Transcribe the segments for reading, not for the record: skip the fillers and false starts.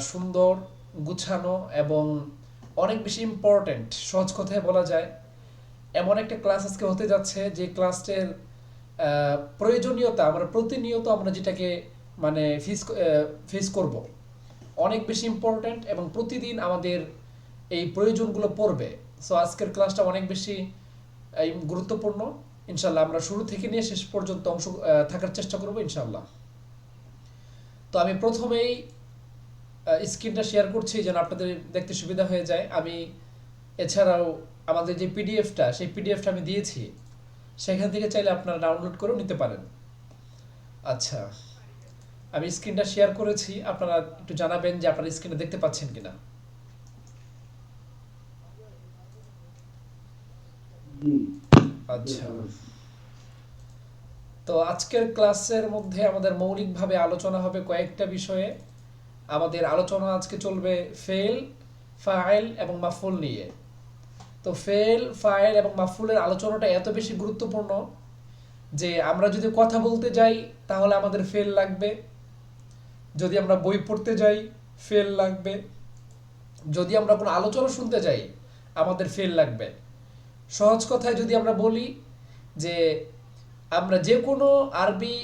সুন্দর, গুছানো এবং অনেক বেশি ইম্পর্ট্যান্ট, সহজ কথায় বলা যায় এমন একটা ক্লাস আজকে হতে যাচ্ছে যে ক্লাসের প্রয়োজনীয়তা আমরা প্রতিনিয়ত আমরা যেটাকে মানে ফেস করব, অনেক বেশি ইম্পর্ট্যান্ট এবং প্রতিদিন আমাদের এই প্রয়োজনগুলো পড়বে। সো আজকের ক্লাসটা অনেক বেশি গুরুত্বপূর্ণ। ইনশাল্লাহ আমরা শুরু থেকে নিয়ে শেষ পর্যন্ত থাকার চেষ্টা করব ইনশাল্লাহ। তো আমি প্রথমেই স্ক্রিনটা শেয়ার করছি যেন আপনাদের দেখতে সুবিধা হয়ে যায়। আমি এছাড়াও আমাদের যে পিডিএফটা সেই পিডিএফটা আমি দিয়েছি, সেখান থেকে চাইলে আপনারা ডাউনলোড করেও নিতে পারেন। আচ্ছা, আমি স্ক্রিনটা শেয়ার করেছি, আপনারা একটু জানাবেন যে আপনারা স্ক্রিনে দেখতে পাচ্ছেন কিনা। আচ্ছা, তো আজকের ক্লাসের মধ্যে আমাদের মৌলিকভাবে আলোচনা হবে কয়েকটা বিষয়ে। আমাদের আলোচনা আজকে চলবে ফেল, ফাইল এবং মাফুল নিয়ে। তো ফেল, ফাইল এবং মাফুলের আলোচনাটা এত বেশি গুরুত্বপূর্ণ যে আমরা যদি কথা বলতে যাই তাহলে আমাদের ফেল লাগবে, যদি আমরা বই পড়তে যাই ফেল লাগবে, যদি আমরা কোনো আলোচনা শুনতে যাই আমাদের ফেল লাগবে। সহজ কথায় যদি আমরা বলি যে আমরা যে কোনো আরবি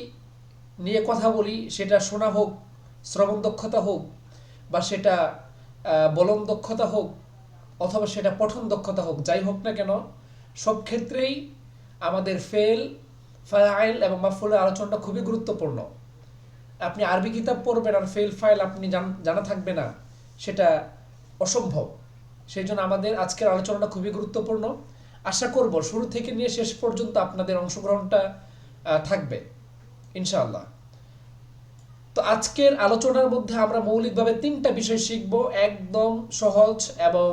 নিয়ে কথা বলি, সেটা শোনা হোক, শ্রবণ দক্ষতা হোক, বা সেটা বলন দক্ষতা হোক, অথবা সেটা পঠন দক্ষতা হোক, যাই হোক না কেন, সব ক্ষেত্রেই আমাদের ফেল, ফাইল এবং মাফুলের আলোচনাটা খুবই গুরুত্বপূর্ণ। আপনি আরবি কিতাব পড়বেন আর ফেল ফাইল আপনি জানা থাকবে না, সেটা অসম্ভব। সেই জন্য আমাদের আজকের আলোচনাটা খুবই গুরুত্বপূর্ণ। আশা করব শুরু থেকে নিয়ে শেষ পর্যন্ত আপনাদের অংশগ্রহণটা থাকবে ইনশাআল্লাহ। তো আজকের আলোচনার মধ্যে আমরা মৌলিকভাবে তিনটা বিষয় শিখব, একদম সহজ এবং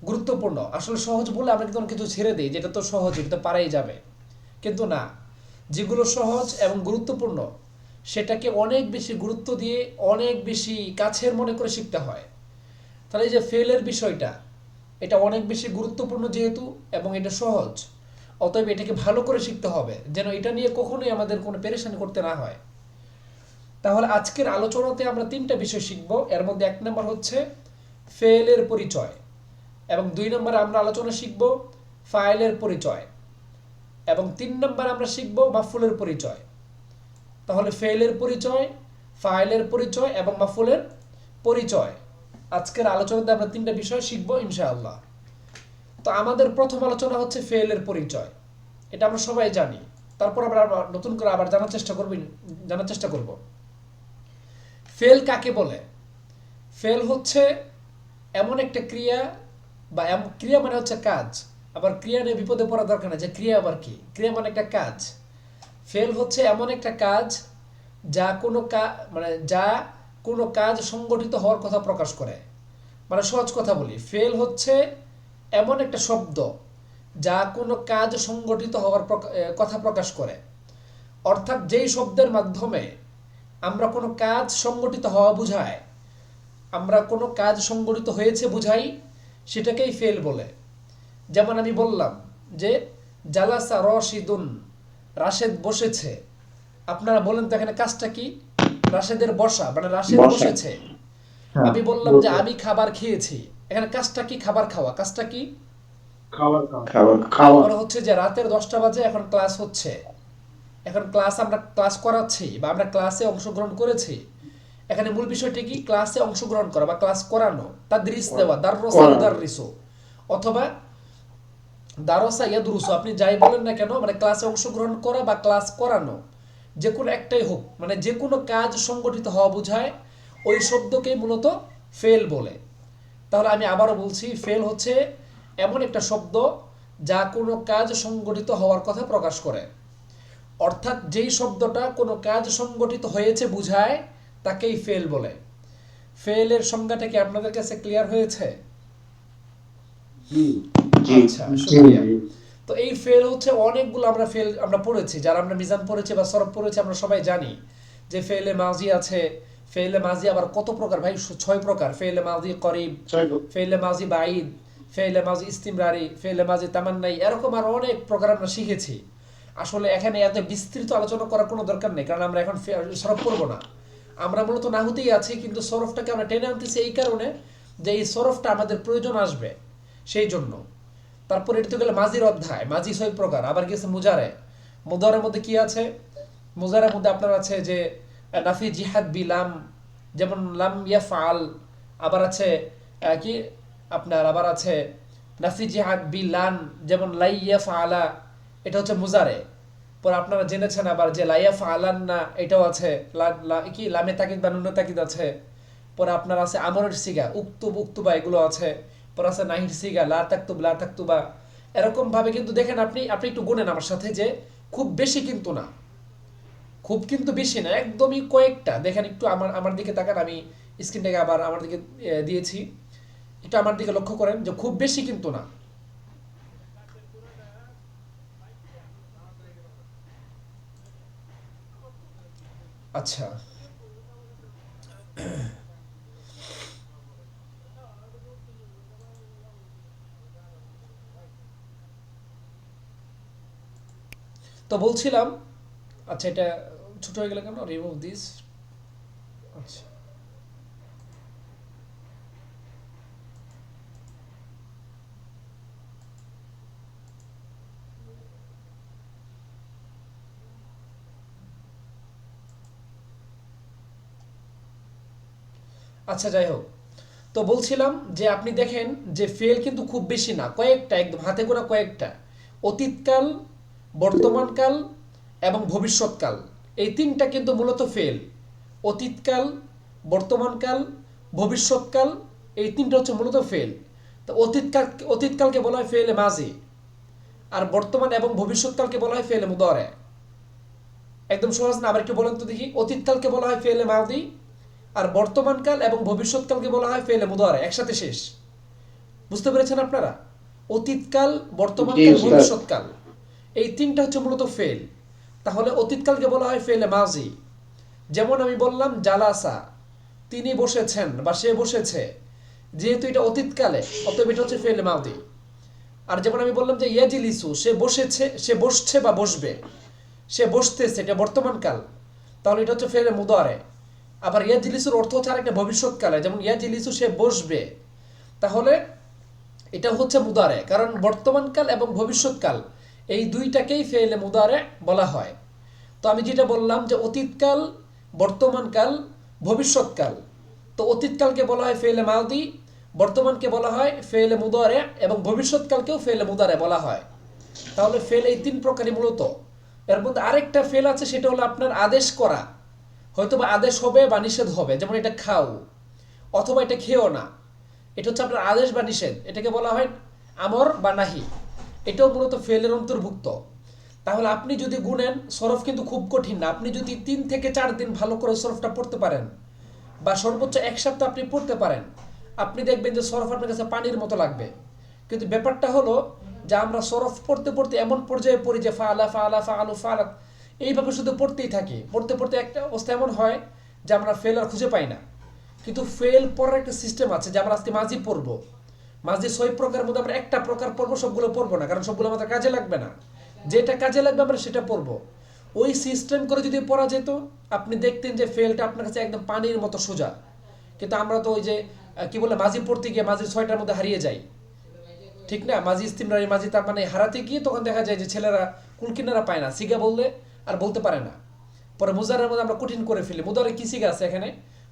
গুরুত্বপূর্ণ। আসলে সহজ বলে আমরা কিন্তু কিছু ছেড়ে দিই, যেটা তো সহজ, এটা তো পারাই যাবে, কিন্তু না, যেগুলো সহজ এবং গুরুত্বপূর্ণ সেটাকে অনেক বেশি গুরুত্ব দিয়ে অনেক বেশি কাছের মনে করে শিখতে হয়। তাহলে এই যে ফেলের বিষয়টা, এটা অনেক বেশি গুরুত্বপূর্ণ যেহেতু এবং এটা সহজ, অতএব এটাকে ভালো করে শিখতে হবে যেন এটা নিয়ে কখনোই আমাদের কোনো পেরেশানি করতে না হয়। তাহলে আজকের আলোচনাতে আমরা তিনটা বিষয় শিখব। এর মধ্যে এক নম্বর হচ্ছে ফেলের পরিচয়, এবং দুই নম্বরে আমরা আলোচনা শিখব ফাইলের পরিচয়, এবং তিন নম্বরে আমরা শিখব মাফুলের পরিচয়। তাহলে ফেলের পরিচয়, ফাইলের পরিচয় এবং মাফুলের পরিচয়, আজকের আলোচনাতে আমরা তিনটা বিষয় শিখব ইনশাআল্লাহ। তো আমাদের প্রথম আলোচনা হচ্ছে ফেলের পরিচয়। এটা আমরা সবাই জানি, তারপর আমরা নতুন করে আবার জানার চেষ্টা করব ফেল কাকে বলে। ফেল হচ্ছে এমন একটা ক্রিয়া, বা ক্রিয়া মানে হচ্ছে কাজ। আবার ক্রিয়া নিয়ে বিপদে পড়া দরকার না যে ক্রিয়া আবার কি, ক্রিয়া মানে একটা কাজ। ফেল হচ্ছে এমন একটা কাজ যা কোনো কাজ সংগঠিত হওয়ার কথা প্রকাশ করে। মানে সহজ কথা বলি, ফেল হচ্ছে এমন একটা শব্দ যা কোনো কাজ সংগঠিত হওয়ার কথা প্রকাশ করে। অর্থাৎ যেই শব্দের মাধ্যমে আমরা কোনো কাজ সংগঠিত হওয়া বুঝায়, আমরা কোনো কাজ সংগঠিত হয়েছে বুঝাই, সেটাকেই ফেল বলে। যেমন আমি বললাম যে জালাসা রশিদুন, রাশেদ বসেছে। আপনারা বলেন তো এখানে কাজটা কি? রাশেদের বসা, মানে রাশেদ বসা। বসেছে। হ্যাঁ, আমি বললাম যে বসা। আমি খাবার খেয়েছি, এখানে কাজটা কি? খাবার খাওয়া। কাজটা কি? খাবার খাওয়া। খাবার খাওয়া। মনে হচ্ছে যে রাতের 10টা বাজে, এখন ক্লাস হচ্ছে, এখন আমরা ক্লাস করাচ্ছি বা আমরা ক্লাসে অংশগ্রহণ করেছি। এখানে মূল বিষয়টি কি? ক্লাসে অংশগ্রহণ করা বা ক্লাস করানো, তাদরিস দেওয়া, দাররসা করা। ইউদাররিসু, অথবা দারসা ইয়াদরুসু, আপনি যাই বলেন না কেন, মানে ক্লাসে অংশগ্রহণ করা বা ক্লাস করানো, যে কোনো একটাই হোক, মানে যে কোনো কাজ সংগঠিত হওয়া বোঝায়, ওই শব্দকেই মূলত ফেল বলে। তাহলে আমি আবারও বলছি, ফেল হচ্ছে এমন একটা শব্দ যা কোনো কাজ সংগঠিত হওয়ার কথা প্রকাশ করে। অর্থাৎ যেই শব্দটা কোনো কাজ সংগঠিত হয়েছে বুঝায়, তাকেই ফেল বলে। ফেলের সংজ্ঞাটা কি আপনাদের কাছে ক্লিয়ার হয়েছে? জি। জি। আচ্ছা, শুক্রিয়া। তো এই ফেল হচ্ছে অনেকগুলো, আমরা ফেল আমরা পড়েছি, যারা আমরা মিজান পড়েছি বা সরফ পড়েছি, আমরা সবাই জানি যে ফেলে মাজি আছে। ফেলে মাজি আবার কত প্রকার ভাই? 6 প্রকার। ফেলে মাজি করিব, ফেলে মাজি বাইদ, ফেলে মাজি ইস্তিমরারি, ফেলে মাজি তামান্নাই, এরকম আর অনেক প্রকার আমরা শিখেছি। আসলে এখানে এত বিস্তৃত আলোচনা করার কোনো দরকার নেই, কারণ আমরা এখন সরফ পড়বো না। আমরা মূলত নাহুতেই আছি, কিন্তু সরফটাকে আমরা টেনে আনতেছি এই কারণে যে এই সরফটা আমাদের প্রয়োজন আসবে সেই জন্য। তারপর এটা তো গেলে মাজির অধ্যায়, মাজি 6 প্রকার। আবার গেছে মুজারে। মুদারের মধ্যে কি আছে? মুজারের মধ্যে আপনার আছে যে নাফি জিহাদ বিলাম, যেমন লাম ইয়াফআল। আবার আছে কি আপনার, আবার আছে নাফি জিহাদ বিলান, যেমন লাই ইয়াফআলা, এটা হচ্ছে মুজারে। পর আপনারা জেনেছেন আবার যে লাইয়াফ আলান না, এটাও আছে কি লামে তাকিদ বা নুনে তাকিদ আছে। পরে আপনার আছে আমরের সিগা, উক্তুব উক্তুবা, এগুলো আছে। পর আছে নাহির সিগা, লা তাকতুব লা তাকতুবা। এরকম ভাবে কিন্তু দেখেন, আপনি আপনি একটু গুনেন আমার সাথে, যে খুব বেশি কিন্তু না, খুব কিন্তু বেশি না, একদমই কয়েকটা। দেখেন একটু আমার আমার দিকে তাকান, আমি স্ক্রিনটাকে আবার আমার দিকে দিয়েছি, একটু আমার দিকে লক্ষ্য করেন যে খুব বেশি কিন্তু না। আচ্ছা, তো বলছিলাম, আচ্ছা এটা ছোট হয়ে গেল কেন, রিমুভ দিস। আচ্ছা আচ্ছা, যাই হোক, তো বলছিলাম যে আপনি দেখেন যে ফেল কিন্তু খুব বেশি না, কয়েকটা, একদম হাতে গোনা কয়েকটা। অতীতকাল, বর্তমানকাল এবং ভবিষ্যৎকাল, এই তিনটা কিন্তু মূলত ফেল। অতীতকাল, বর্তমানকাল, ভবিষ্যৎকাল, এই তিনটা হচ্ছে মূলত ফেল। তো অতীতকালকে বলা হয় ফেলে মাজি, আর বর্তমান এবং ভবিষ্যৎকালকে বলা হয় ফেলে মুদারে। একদম সহজ না? আবার একটু বলেন তো দেখি। অতীতকালকে বলা হয় ফেলে মাদি, আর বর্তমানকাল এবং ভবিষ্যৎকালকে বলা হয় ফেলে মুদারে, একসাথে শেষ। বুঝতে পেরেছেন আপনারা? অতীতকাল, জি বর্তমানকাল, উস্তাদ। ভবিষ্যৎকাল, এই তিনটা হচ্ছে মূলত ফেল। তাহলে অতীতকালকে বলা হয় ফেলে মাজি। যেমন আমি বললাম জালাসা, তিনি বসেছেন বা সে বসেছে, যেহেতু এটা অতীতকালে, অতএব এটা হচ্ছে ফেলে মাদি। আর যেমন আমি বললাম যে ইয়াজিলিসু, সে বসেছে, সে বসছে বা বসবে, সে বসতেছে, এটা বর্তমানকাল, তাহলে এটা হচ্ছে ফেলে মুদারে। আবার ইয়াজিলিসুর অর্থ হচ্ছে আরেকটা ভবিষ্যৎকালে, যেমন ইয়াজিলিসু, সে বসবে, তাহলে এটা হচ্ছে মুদারে। কারণ বর্তমানকাল এবং ভবিষ্যৎকাল এই দুইটাকেই ফেলে মুদারে বলা হয়। তো আমি যেটা বললাম যে অতীতকাল, বর্তমানকাল, ভবিষ্যৎকাল, তো অতীতকালকে বলা হয় ফেলে মাদি, বর্তমানকে বলা হয় ফেলে মুদারে, এবং ভবিষ্যৎকালকেও ফেলে মুদারে বলা হয়। তাহলে ফেল এই তিন প্রকারই মূলত। এর মধ্যে আরেকটা ফেল আছে, সেটা হলো আপনার আদেশ করা। হয়তো বা আদেশ হবে বা নিষেধ হবে, যেমন এটা খাও অথবা এটা খেও না, এটা হচ্ছে আপনার আদেশ বা নিষেধ, এটাকে বলা হয় আমর বা নাহি। এটাও মূলত ফেলের অন্তর্ভুক্ত। তাহলে আপনি যদি গুনেন, সরফ কিন্তু খুব কঠিন না। আপনি যদি 3 থেকে 4 দিন ভালো করে সরফটা পড়তে পারেন, বা সর্বোচ্চ 1 সপ্তাহ আপনি পড়তে পারেন, আপনি দেখবেন যে সরফ আপনার কাছে পানির মতো লাগবে। কিন্তু ব্যাপারটা হলো যে আমরা সরফ পড়তে পড়তে এমন পর্যায়ে পড়ি যে ফাআলা ফাআলা ফাআলু ফাআলাত, এইভাবে শুধু পড়তেই থাকি। পড়তে পড়তে একটা অবস্থা এমন হয় যে আমরা ফেল আর খুঁজে পাই না। কিন্তু ফেল পড়ার একটা সিস্টেম আছে, যে আমরা আজকে মাঝি পড়বো, মাঝি 6 প্রকারের মধ্যে আমরা একটা প্রকার পড়বো, সবগুলো পড়বো না, কারণ সবগুলো আমাদের কাজে লাগবে না। যেটা কাজে লাগবে আমরা সেটা পড়বো। ওই সিস্টেম করে যদি পড়া যেত, আপনি দেখতেন যে ফেলটা আপনার কাছে একদম পানির মতো সোজা। কিন্তু আমরা তো ওই যে কি বলে, মাঝি পড়তে গিয়ে মাঝি 6টার মধ্যে হারিয়ে যাই, ঠিক না? মাঝি ইস্তিমরারি মাঝি, তার মানে হারাতে গিয়ে তখন দেখা যায় যে ছেলেরা কুলকিনারা পায় না, সিগা বললে আর বলতে পারে না। পরে মুজারের মধ্যে আমরা কঠিন করে ফেলি। মুদারে কি সিগা আছে এখানে?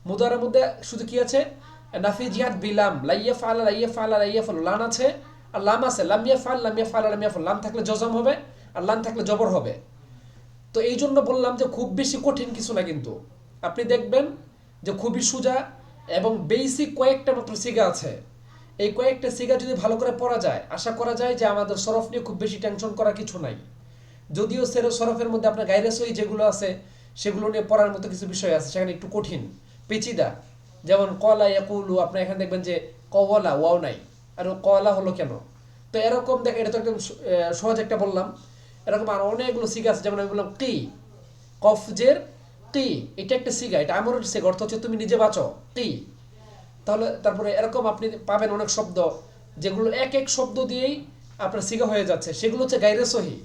মুদারের মধ্যে শুধু কি আছে? নাফি জিহাদ বিলাম, লাইয়া ফালা লাইয়া ফালা লাইয়া ফাল, লান আছে আর লাম আছে, লামিয়া ফাল লামিয়া ফালা লামিয়া ফাল। লাম থাকলে জজম হবে, আর লান থাকলে জবর হবে। তো এই জন্য বললাম যে খুব বেশি কঠিন কিছু না, কিন্তু আপনি দেখবেন যে খুবই সোজা, এবং বেসিক কয়েকটা মাত্র সিগা আছে। এই কয়েকটা সিগা যদি ভালো করে পড়া যায়, আশা করা যায় যে আমাদের সরফ নিয়ে খুব বেশি টেনশন করার কিছু নাই। যদিও সরফের মধ্যে আপনার গায়রে সহি যেগুলো আছে, সেগুলো নিয়ে পড়ার মতো কিছু বিষয় আছে, সেখানে একটু কঠিন পেচিদা। যেমন কলা ইয়াকুলু, আপনি এখানে দেখবেন যে কওয়ালা ওয়াও নাই, আর কলা হলো কেন? তো এরকম দেখেন, এটা তো একদম সহজ একটা বললাম। এরকম আর অনেকগুলো সিগা আছে, যেমন আমি বললাম কি, কফজের কি, এটা একটা সিগা, এটা আমরের সিগা, অর্থ হচ্ছে তুমি নিজে বাঁচো, কি। তাহলে তারপরে এরকম আপনি পাবেন অনেক শব্দ, যেগুলো এক এক শব্দ দিয়েই আপনার সিগা হয়ে যাচ্ছে, সেগুলো হচ্ছে গায়রে সহি।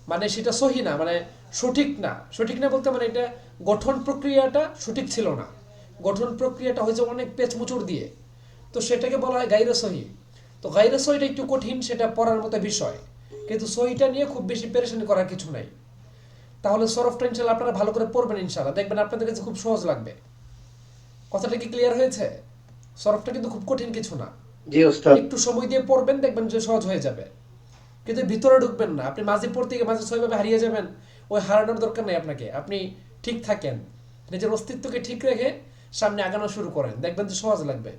মানে সেটা সহি না, মানে সঠিক না। সঠিক না বলতে মানে এটা গঠন প্রক্রিয়াটা সঠিক ছিল না, গঠন প্রক্রিয়াটা হয়েছে অনেক পেচমুচুর দিয়ে, তো সেটাকে বলা হয় গাইরে সহি। তো গাইরে সহিটা একটু কঠিন, সেটা পড়ার মতো বিষয়, কিন্তু সহিটা নিয়ে খুব বেশি পেরেশানি করার কিছু নাই। তাহলে সরফটা ইনশাল্লাহ আপনারা ভালো করে পড়বেন, ইনশাল্লাহ দেখবেন আপনাদের কাছে খুব সহজ লাগবে। কথাটা কি ক্লিয়ার হয়েছে? সরফটা কিন্তু খুব কঠিন কিছু না, জি ওস্তাদ। একটু সময় দিয়ে পড়বেন, দেখবেন যে সহজ হয়ে যাবে। কিন্তু ভিতরে ঢুকবেন না, আপনি মাঝে পড়তে গিয়ে মাঝে সহিভাবে হারিয়ে যাবেন, ওই হারানোর দরকার নেই আপনাকে। আপনি ঠিক থাকেন, নিজের অস্তিত্বকে ঠিক রেখে সামনে আগানো শুরু করেন, দেখবেন যে সহজ লাগবে।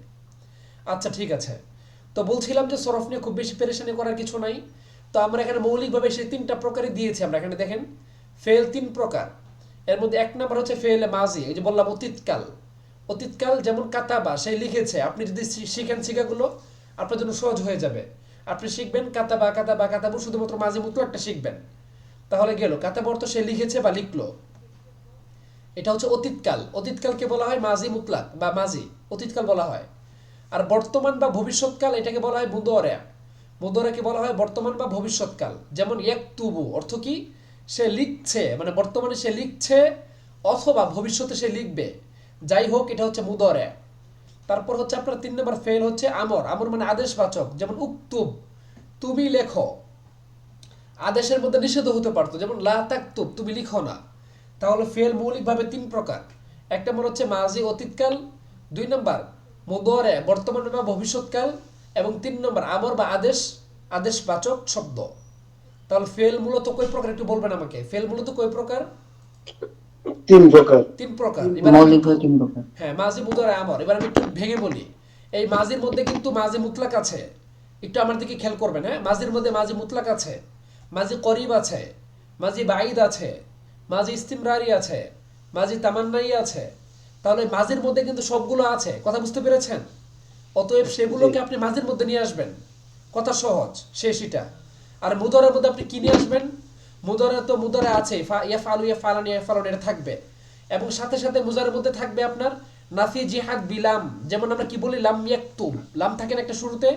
আচ্ছা ঠিক আছে, তো বলছিলাম যে সরফ নিয়ে খুব বেশি পেরেশানি করার কিছু নাই। তো আমরা এখানে মৌলিকভাবে সেই তিনটা প্রকারই দিয়েছি। আমরা এখানে দেখেন ফেল তিন প্রকার। এর মধ্যে এক নম্বর হচ্ছে ফেল মাজি, এই যে বললাম অতীতকাল। অতীতকাল যেমন কাতাবা, সে লিখেছে, আপনি যদি শিখেন শিখাগুলো আপনার জন্য সহজ হয়ে যাবে। আপনি শিখবেন কাতাবা কাতাবা কাতাবু, শুধুমাত্র মাঝি মুতলাকটা শিখবেন, তাহলে গেল। কাতাবা অর্থ সে লিখেছে বা লিখলো, এটা হচ্ছে অতীতকাল। অতীতকালকে বলা হয় মাজি মুতলাক বা মাজি, অতীতকাল বলা হয়। আর বর্তমান বা ভবিষ্যৎকাল এটাকে বলা হয় মুদরে। মুদরেকে বলা হয় বর্তমান বা ভবিষ্যৎকাল। যেমন ইয়াকতুবু অর্থ কি, সে লিখছে, মানে বর্তমানে সে লিখছে অথবা ভবিষ্যতে সে লিখবে, যাই হোক এটা হচ্ছে মুদরে। তারপর হচ্ছে আপনার তিন নম্বর ফেল হচ্ছে আমর। আমর মানে আদেশবাচক, যেমন উক্তুব, তুমি লেখো। আদেশের মধ্যে নিষেধ হতে পারতো, যেমন লা তাকতুব, তুমি লিখো না। তাহলে ফেল মৌলিকভাবে তিন প্রকার। একটা মনে হচ্ছে মাজি অতীতকাল, দুই নম্বর মুদরে বর্তমান বা ভবিষ্যৎকাল, এবং তিন নম্বর আমর বা আদেশ, আদেশবাচক শব্দ। তাহলে ফেল মূলত কয় প্রকার একটু বলবেন আমাকে, ফেল মূলত কয় প্রকার? তিন প্রকার। তিন প্রকার। এবার আমি মৌলিক একটু, ভাবে তিন প্রকার। হ্যাঁ মাজি মুদরে আমর, এবার আমি একটু ভেঙে বলি। এই মাজির মধ্যে কিন্তু মাজি মুতলাক আছে, একটু আমার দিকে খেয়াল করবেন। হ্যাঁ, মাজির মধ্যে মাজি মুতলাক আছে, মাজি করিব আছে, মাজি বাইদ আছে, মাজি ইস্তিমরারি আছে, মাজি তামান্নাই আছে। তাহলে মাজির মধ্যে কিন্তু সবগুলো আছে, কথা বুঝতে পেরেছেন? অতএব সেগুলোকে আপনি মাজির মধ্যে নিয়ে আসবেন, কথা সহজ শেষ এটা। আর মুদরের মধ্যে আপনি কি নিয়ে আসবেন? মুদরে তো মুদরে আছে, ইয়াফআলু ইয়াফআলানি ইয়াফআলুন এটা থাকবে, এবং সাথে সাথে মুজারের মধ্যে থাকবে আপনার নাফি জিহাদ বিলাম। যেমন আমরা কি বলি লাম ইয়াকতুব, লাম থাকে না একটা শুরুতে,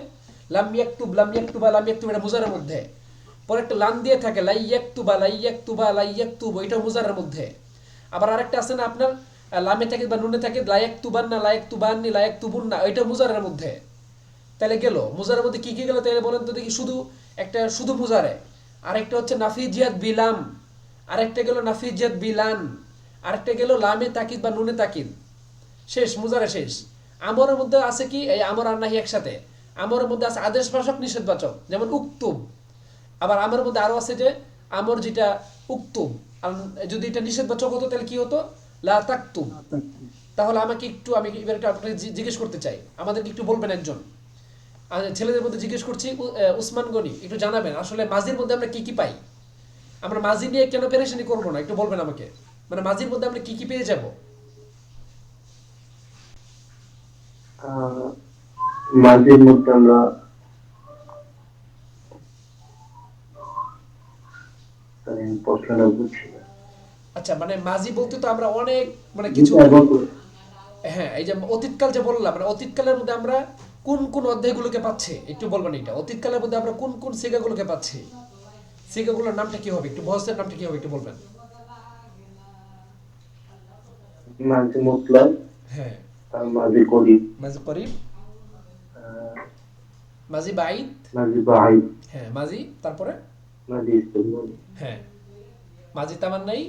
লাম ইয়াকতুব লাম ইয়াকতুবা লাম ইয়াকতুব, এটা মুজারের মধ্যে। পরে একটা লাম দিয়ে থাকে লাই ইয়াকতুবা লাই ইয়াকতুবা লাই ইয়াকতুব, এটা মুজারের মধ্যে। আবার আরেকটা আছে না আপনার লামে থাকে বা নুনে থাকে লায়াক তুবান না লায়াক তুবাননি লায়াক তুবুন না, ওইটা মুজারের মধ্যে। তাহলে গেল মুজারের মধ্যে কি কি গেল তাহলে বলেন তো দেখি? শুধু একটা শুধু মুজারে, আরেকটা হচ্ছে নাফিজিয়াত বিলাম, আরেকটা গেল নাফিজিয়াত বিলান, আরেকটা গেল লামে তাকিদ বা নুনে তাকিদ। শেষ, মুজারে শেষ। আমরের মধ্যে আছে কি, এই আমর আর নাহি একসাথে। আমরের মধ্যে আছে আদেশবাচক নিষেধবাচক, যেমন উক্তুব। আবার আমরের মধ্যে আরো আছে যে আমর যেটা উক্তুব, আর যদি এটা নিষেধবাচক হতো তাহলে কি হতো? লা তাকতুব। তাহলে আমাকে একটু, আমি এবার একটু আপনাকে জিজ্ঞেস করতে চাই, আমাদেরকে একটু বলবেন একজন, ছেলেদের মধ্যে জিজ্ঞেস করছি, উসমান গনি একটু জানাবেন আসলে মাজির মধ্যে আমরা কি কি পাই? আমরা মাজি নিয়ে কেন পেরেশানি করবো না, একটু বলবেন আমাকে, মানে মাজির মধ্যে আমরা কি কি পেয়ে যাব? মাঝের মধ্যে আমরা প্রশ্নটা বুঝছি না। আচ্ছা, মানে মাজি বলতে তো আমরা অনেক মানে কিছু, হ্যাঁ এই যে অতীতকাল যে বললাম, মানে অতীতকালের মধ্যে আমরা কোন কোন অধ্যায়গুলোকে পাচ্ছি একটু বলবেন। এটা অতীতকালের মধ্যে আমরা কোন কোন সিগাগুলোকে পাচ্ছি, সিগাগুলোর নামটা কি হবে, একটু বহসের নামটা কি হবে একটু বলবেন। মাঝে মুতলাক, হ্যাঁ, মাঝে করি, মাজি করিব, মাজি বাইদ, মাঝে বাহাই, হ্যাঁ মাজি, তারপরে মাঝে ইস্তেমাল, হ্যাঁ মাজি তামান্নাই,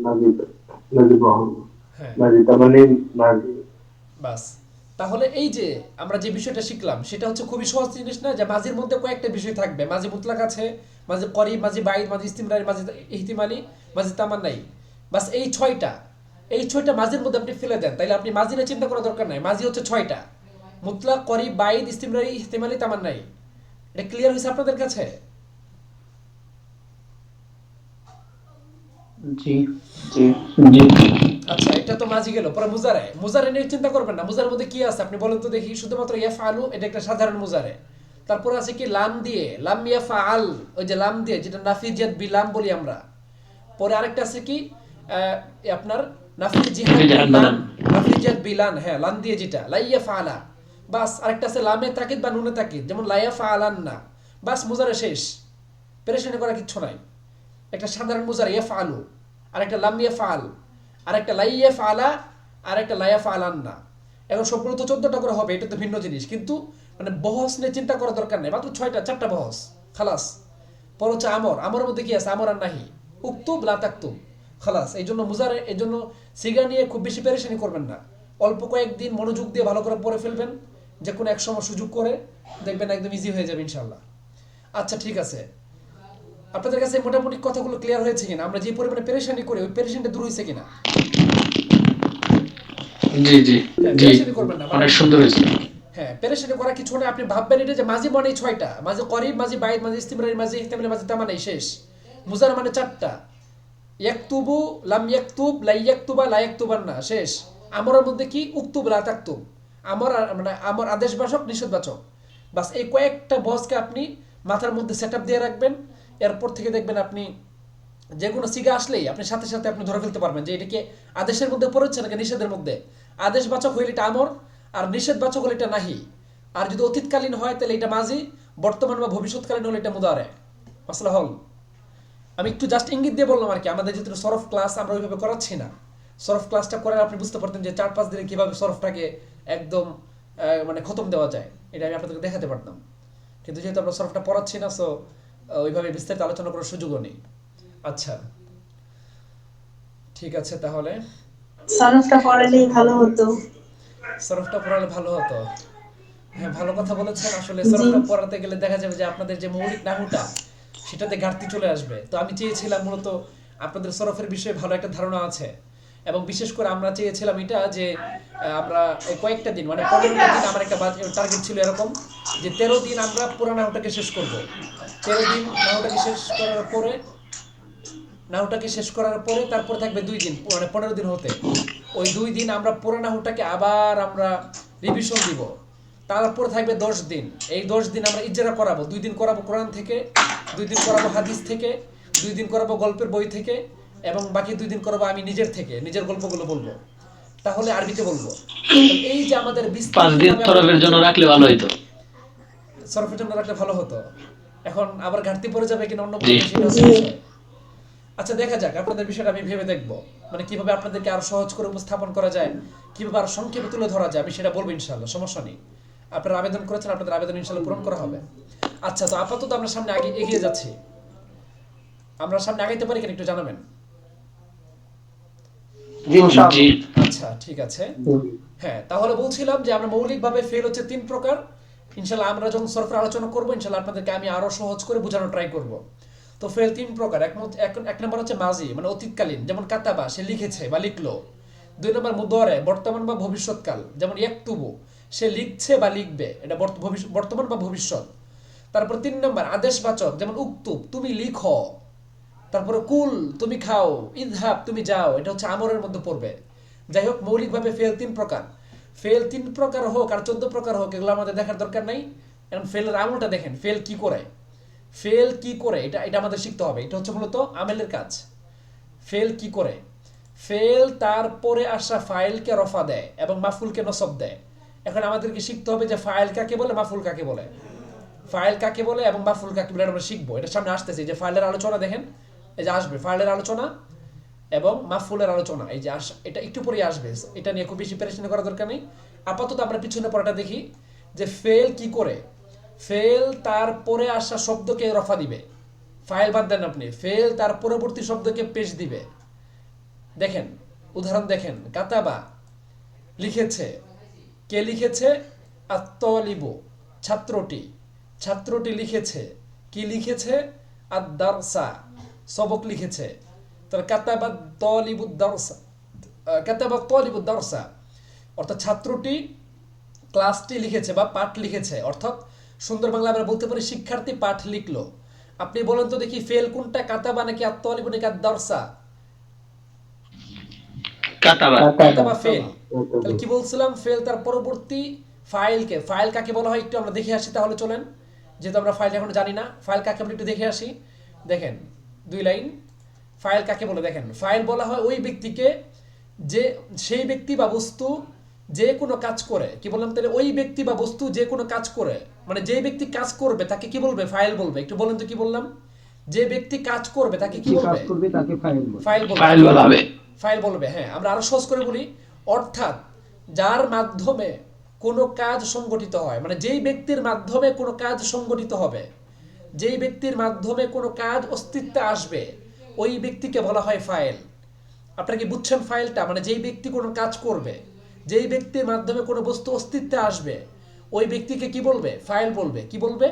মাঝে মাঝে বাহু, হ্যাঁ মাঝে তামানে, মাঝে। বাস। তাহলে এই যে আমরা যে বিষয়টা শিখলাম সেটা হচ্ছে খুবই সহজ জিনিস না, যে মাঝির মধ্যে কয়েকটা বিষয় থাকবে। মাঝি মুতলাক আছে, মাঝি করিব, মাঝি বাইদ, মাঝি ইস্তিমরারি, মাঝি ইহতিমালি, মাঝি তামান্নাই। বাস এই ছয়টা, এই ছয়টা মাঝির মধ্যে আপনি ফেলে দেন, তাইলে আপনি মাঝি নিয়ে চিন্তা করার দরকার নাই। মাঝি হচ্ছে ছয়টা, মুতলাক, করিব, বাইদ, ইস্তিমরারি, ইহতিমালি, তামান্নাই। এটা ক্লিয়ার হয়েছে আপনাদের কাছে? জি জি। জি। আচ্ছা, এটা তো মাঝি গেল। পরে মুজারে, মুজারে নিয়ে চিন্তা করবেন না। মুজারের মধ্যে কি আছে আপনি বলেন তো দেখি? শুধুমাত্র ইয়াফআলু, এটা একটা সাধারণ মুজারে। তারপরে আছে কি লাম দিয়ে, লাম ইয়াফআল, ওই যে লাম দিয়ে যেটা নাফিজিয়াত বিলাম বলি আমরা। পরে আরেকটা আছে কি আপনার নাফিজিয়াত বিলান, নাফিজিয়াত বিলান, হ্যাঁ লাম দিয়ে যেটা লা ইয়াফআলা। বাস। আরেকটা আছে লামে তাকিদ বা নুনে তাকিদ, যেমন লা ইয়াফআলান না। বাস, মুজারে শেষ, পেরেশানি করা কিচ্ছু নাই। একটা সাধারণ মুজারে ইয়াফআলু, আর একটা লাম ইয়াফআল, আর একটা লা ইয়াফআলা, আর একটা লা ইয়াফআলান্না। এখন সবগুলো তো 14টা করে হবে, এটা তো ভিন্ন জিনিস, কিন্তু মানে বহস নিয়ে চিন্তা করার দরকার নেই, মাত্র 4টা বহস খালাস। পর হচ্ছে আমর, আমরের মধ্যে কি আছে? আমর আর নাহি, উক্তুব লা তাকতুব, খালাস। এই জন্য মুজারে, এই জন্য সিগা নিয়ে খুব বেশি পেরেশানি করবেন না, অল্প কয়েকদিন মনোযোগ দিয়ে ভালো করে পড়ে ফেলবেন, যে কোনো এক সময় সুযোগ করে দেখবেন একদম ইজি হয়ে যাবে ইনশাল্লাহ। আচ্ছা ঠিক আছে, আপনাদের কাছে মোটামুটি কথাগুলো ক্লিয়ার হয়েছে কিনা? আমরা যে পরিমাণে পেরেশানি করি ওই পেরেশানিটা দূর হয়েছে কিনা? জি জি হ্যাঁ, জি, পেরেশানি করবেন না, অনেক সুন্দর হয়েছে। হ্যাঁ পেরেশানি করা কিছু না। আপনি ভাববেন এটা যে মাঝি মানে 6টা, মাঝি করিব, মাঝি বাইদ, মাঝি ইস্তিমরারি, মাঝি ইহতিমালি, মাঝি তামানাই, শেষ। মুজার মানে 4টা, ইয়াকতুবু, লাম ইয়াকতুব, লা ইয়াকতুবা, লা ইয়াকতুবান্না, শেষ। আমরের মধ্যে কি? উক্তুব লা তাকতুব, আমর মানে আমর আদেশবাচক নিষেধবাচক। বাস এই কয়েকটা বসকে আপনি মাথার মধ্যে সেটআপ দিয়ে রাখবেন, এরপর থেকে দেখবেন আপনি যে কোনো সিগা আসলেই আপনি সাথে সাথে আপনি ধরে ফেলতে পারবেন যে এটা কি আদেশের মধ্যে পড়েছে নাকি নিষেধের মধ্যে। আদেশবাচক হইলে এটা আমর, আর নিষেধবাচক হলে এটা নাহি। আর যদি অতীতকালীন হয় তাহলে এটা মাজি, বর্তমান বা ভবিষ্যৎকালীন হলে এটা মুদারে। মাসলা হল। আমি একটু জাস্ট ইঙ্গিত দিয়ে বললাম আর কি, আমাদের যেহেতু সরফ ক্লাস আমরা ওইভাবে করাচ্ছি না, সরফ ক্লাসটা করে আপনি বুঝতে পারতেন যে 4-5 দিনে কিভাবে সরফটাকে একদম মানে খতম দেওয়া যায়, এটা আমি আপনাদেরকে দেখাতে পারতাম। কিন্তু যেহেতু আমরা সরফটা পড়াচ্ছি না, সো ওইভাবে বিস্তারিত আলোচনা করার সুযোগও নেই। আচ্ছা ঠিক আছে, তাহলে সরফটা পড়ালেই ভালো হতো। সরফটা পড়ালে ভালো হতো। হ্যাঁ ভালো কথা বলেছেন। আসলে জি। সরফটা পড়াতে গেলে দেখা যাবে যে আপনাদের যে মৌলিক নাহুটা সেটাতে ঘাটতি চলে আসবে। তো আমি চেয়েছিলাম মূলত আপনাদের সরফের বিষয়ে ভালো একটা ধারণা আছে, এবং বিশেষ করে আমরা চেয়েছিলাম এটা যে আমরা এই কয়েকটা দিন মানে 15টা দিন আমার একটা টার্গেট ছিল এরকম যে 13 দিন আমরা পুরো নাহুটাকে শেষ করব। 13 দিন নাহুটাকে শেষ করার পরে তারপর থাকবে 2 দিন, মানে 15 দিন হতে। ওই 2 দিন আমরা পুরো নাহুটাকে আবার আমরা রিভিশন দিব। তারপর থাকবে 10 দিন, এই 10 দিন আমরা ইজরা করাবো। 2 দিন করাবো কোরআন থেকে, 2 দিন করাবো হাদিস থেকে, 2 দিন করাবো গল্পের বই থেকে, এবং বাকি 2 দিন করাবো আমি নিজের থেকে, নিজের গল্পগুলো বলবো, তাহলে আরবিতে বলবো। এই যে আমাদের 5 দিন তরফের জন্য রাখলে ভালো হতো। সরফের জন্য রাখলে ভালো হতো। এখন আবার ঘাটতি পড়ে যাবে কিনা অন্য জি। সেটা হচ্ছে জি। বিষয়। আচ্ছা দেখা যাক, আপনাদের বিষয়টা আমি ভেবে দেখবো, মানে কিভাবে আপনাদেরকে আরো সহজ করে উপস্থাপন করা যায়, কিভাবে আরো সংক্ষেপে তুলে ধরা যায়, আমি সেটা বলবো ইনশাআল্লাহ, সমস্যা নেই। আপনারা আবেদন করেছেন, আপনাদের আবেদন ইনশাআল্লাহ পূরণ করা হবে। আচ্ছা তো আপাতত আমরা সামনে আগে এগিয়ে যাচ্ছি, আমরা সামনে আগাইতে পারি কিনা একটু জানাবেন। জি ইনশাআল্লাহ। জি আচ্ছা ঠিক আছে। হ্যাঁ তাহলে বলছিলাম যে আমরা মৌলিকভাবে ফেল হচ্ছে 3 প্রকার। ইনশাআল্লাহ আমরা যখন সরফের আলোচনা করব ইনশাআল্লাহ আপনাদেরকে আমি আরো সহজ করে বোঝানোর ট্রাই করব। তো ফেল 3 প্রকার। এক নম্বর হচ্ছে মাজি, মানে অতীতকালীন, যেমন কাতাবা, সে লিখেছে বা লিখলো। 2 নম্বর মুদরে, বর্তমান বা ভবিষ্যৎকাল, যেমন ইয়াকতুবু, সে লিখছে বা লিখবে, এটা বর্তমান বা ভবিষ্যৎ। তারপর 3 নম্বর আদেশবাচক, যেমন উক্তুব, তুমি লিখো। তারপরে কুল, তুমি খাও। ইযহাব, তুমি যাও, এটা হচ্ছে আমরের মধ্যে পড়বে। যাই হোক মৌলিকভাবে ফেল 3 প্রকার। ফেল 3 প্রকার হোক আর 14 প্রকার হোক, এগুলো আমাদের দেখার দরকার নাই। এখন ফেলের আমলটা দেখেন, ফেল কি করে, ফেল কি করে, এটা এটা আমাদের শিখতে হবে। এটা হচ্ছে মূলত আমেলের কাজ। ফেল কি করে? ফেল তারপরে আসা ফাইলকে রফা দেয় এবং মাফুলকে নসব দেয়। এখন আমাদেরকে শিখতে হবে যে ফাইল কাকে বলে, মাফুল কাকে বলে। ফাইল কাকে বলে এবং মাফুল কাকে বলে আমরা শিখবো। এটা সামনে আসতেছে, যে ফাইলের আলোচনা দেখেন, এই যে আসবে ফাইলের আলোচনা এবং মাফুলের আলোচনা, এই যে এটা একটু পরে আসবে। এটা নিয়ে খুব বেশি প্যারেশানি করার দরকার নেই। আপাতত আমরা পিছনে পড়াটা দেখি যে ফেল কি করে। ফেল তারপরে আসা শব্দকে রফা দিবে, ফাইল বাদ দেন আপনি, ফেল তার পরবর্তী শব্দকে পেশ দিবে। দেখেন উদাহরণ দেখেন, কাতাবা, লিখেছে। কে লিখেছে? আত-তালিবু, ছাত্রটি। ছাত্রটি লিখেছে। কি লিখেছে? আদ-দারসা, সবক লিখেছে। তাহলে কাতাবা তালিবুদ দারসা, কাতাবা তালিবুদ দারসা, অর্থাৎ ছাত্রটি ক্লাসটি লিখেছে বা পাঠ লিখেছে। অর্থাৎ সুন্দর বাংলা আমরা বলতে পারি শিক্ষার্থী পাঠ লিখলো। আপনি বলেন তো দেখি ফেল কোনটা, কাতাবা নাকি আত-তালিবু নাকি আদ-দারসা? কাতাবা। কাতাবা ফেল। তাহলে কি বলছিলাম? ফেল তার পরবর্তী ফাইলকে, ফাইল কাকে বলা হয় একটু আমরা দেখে আসি তাহলে, চলেন। যেহেতু আমরা ফাইল এখন জানি না, ফাইল কাকে বলে একটু দেখে আসি। দেখেন 2 লাইন, ফাইল কাকে বলে দেখেন। ফাইল বলা হয় ওই ব্যক্তিকে যে, সেই ব্যক্তি বা বস্তু যে কোনো কাজ করে। কি বললাম তাহলে? ওই ব্যক্তি বা বস্তু যে কোনো কাজ করে, মানে যে ব্যক্তি কাজ করবে তাকে কি বলবে? ফাইল বলবে। একটু বলেন তো কি বললাম? যে ব্যক্তি কাজ করবে তাকে কি যে বলবে? কাজ করবে তাকে ফাইল বলে। ফাইল বলবে। ফাইল বলা হবে। ফাইল বলবে, হ্যাঁ। আমরা আরো সহজ করে বলি, অর্থাৎ যার মাধ্যমে কোনো কাজ সংগঠিত হয়, মানে যেই ব্যক্তির মাধ্যমে কোনো কাজ সংগঠিত হবে, যেই ব্যক্তির মাধ্যমে কোনো কাজ অস্তিত্বে আসবে, ওই ব্যক্তিকে বলা হয় ফাইল। আপনারা কি বুঝছেন ফাইলটা? মানে যেই ব্যক্তি কোনো কাজ করবে, যেই ব্যক্তির মাধ্যমে কোনো বস্তু অস্তিত্বে আসবে, ওই ব্যক্তিকে কি বলবে? ফাইল বলবে। কি বলবে?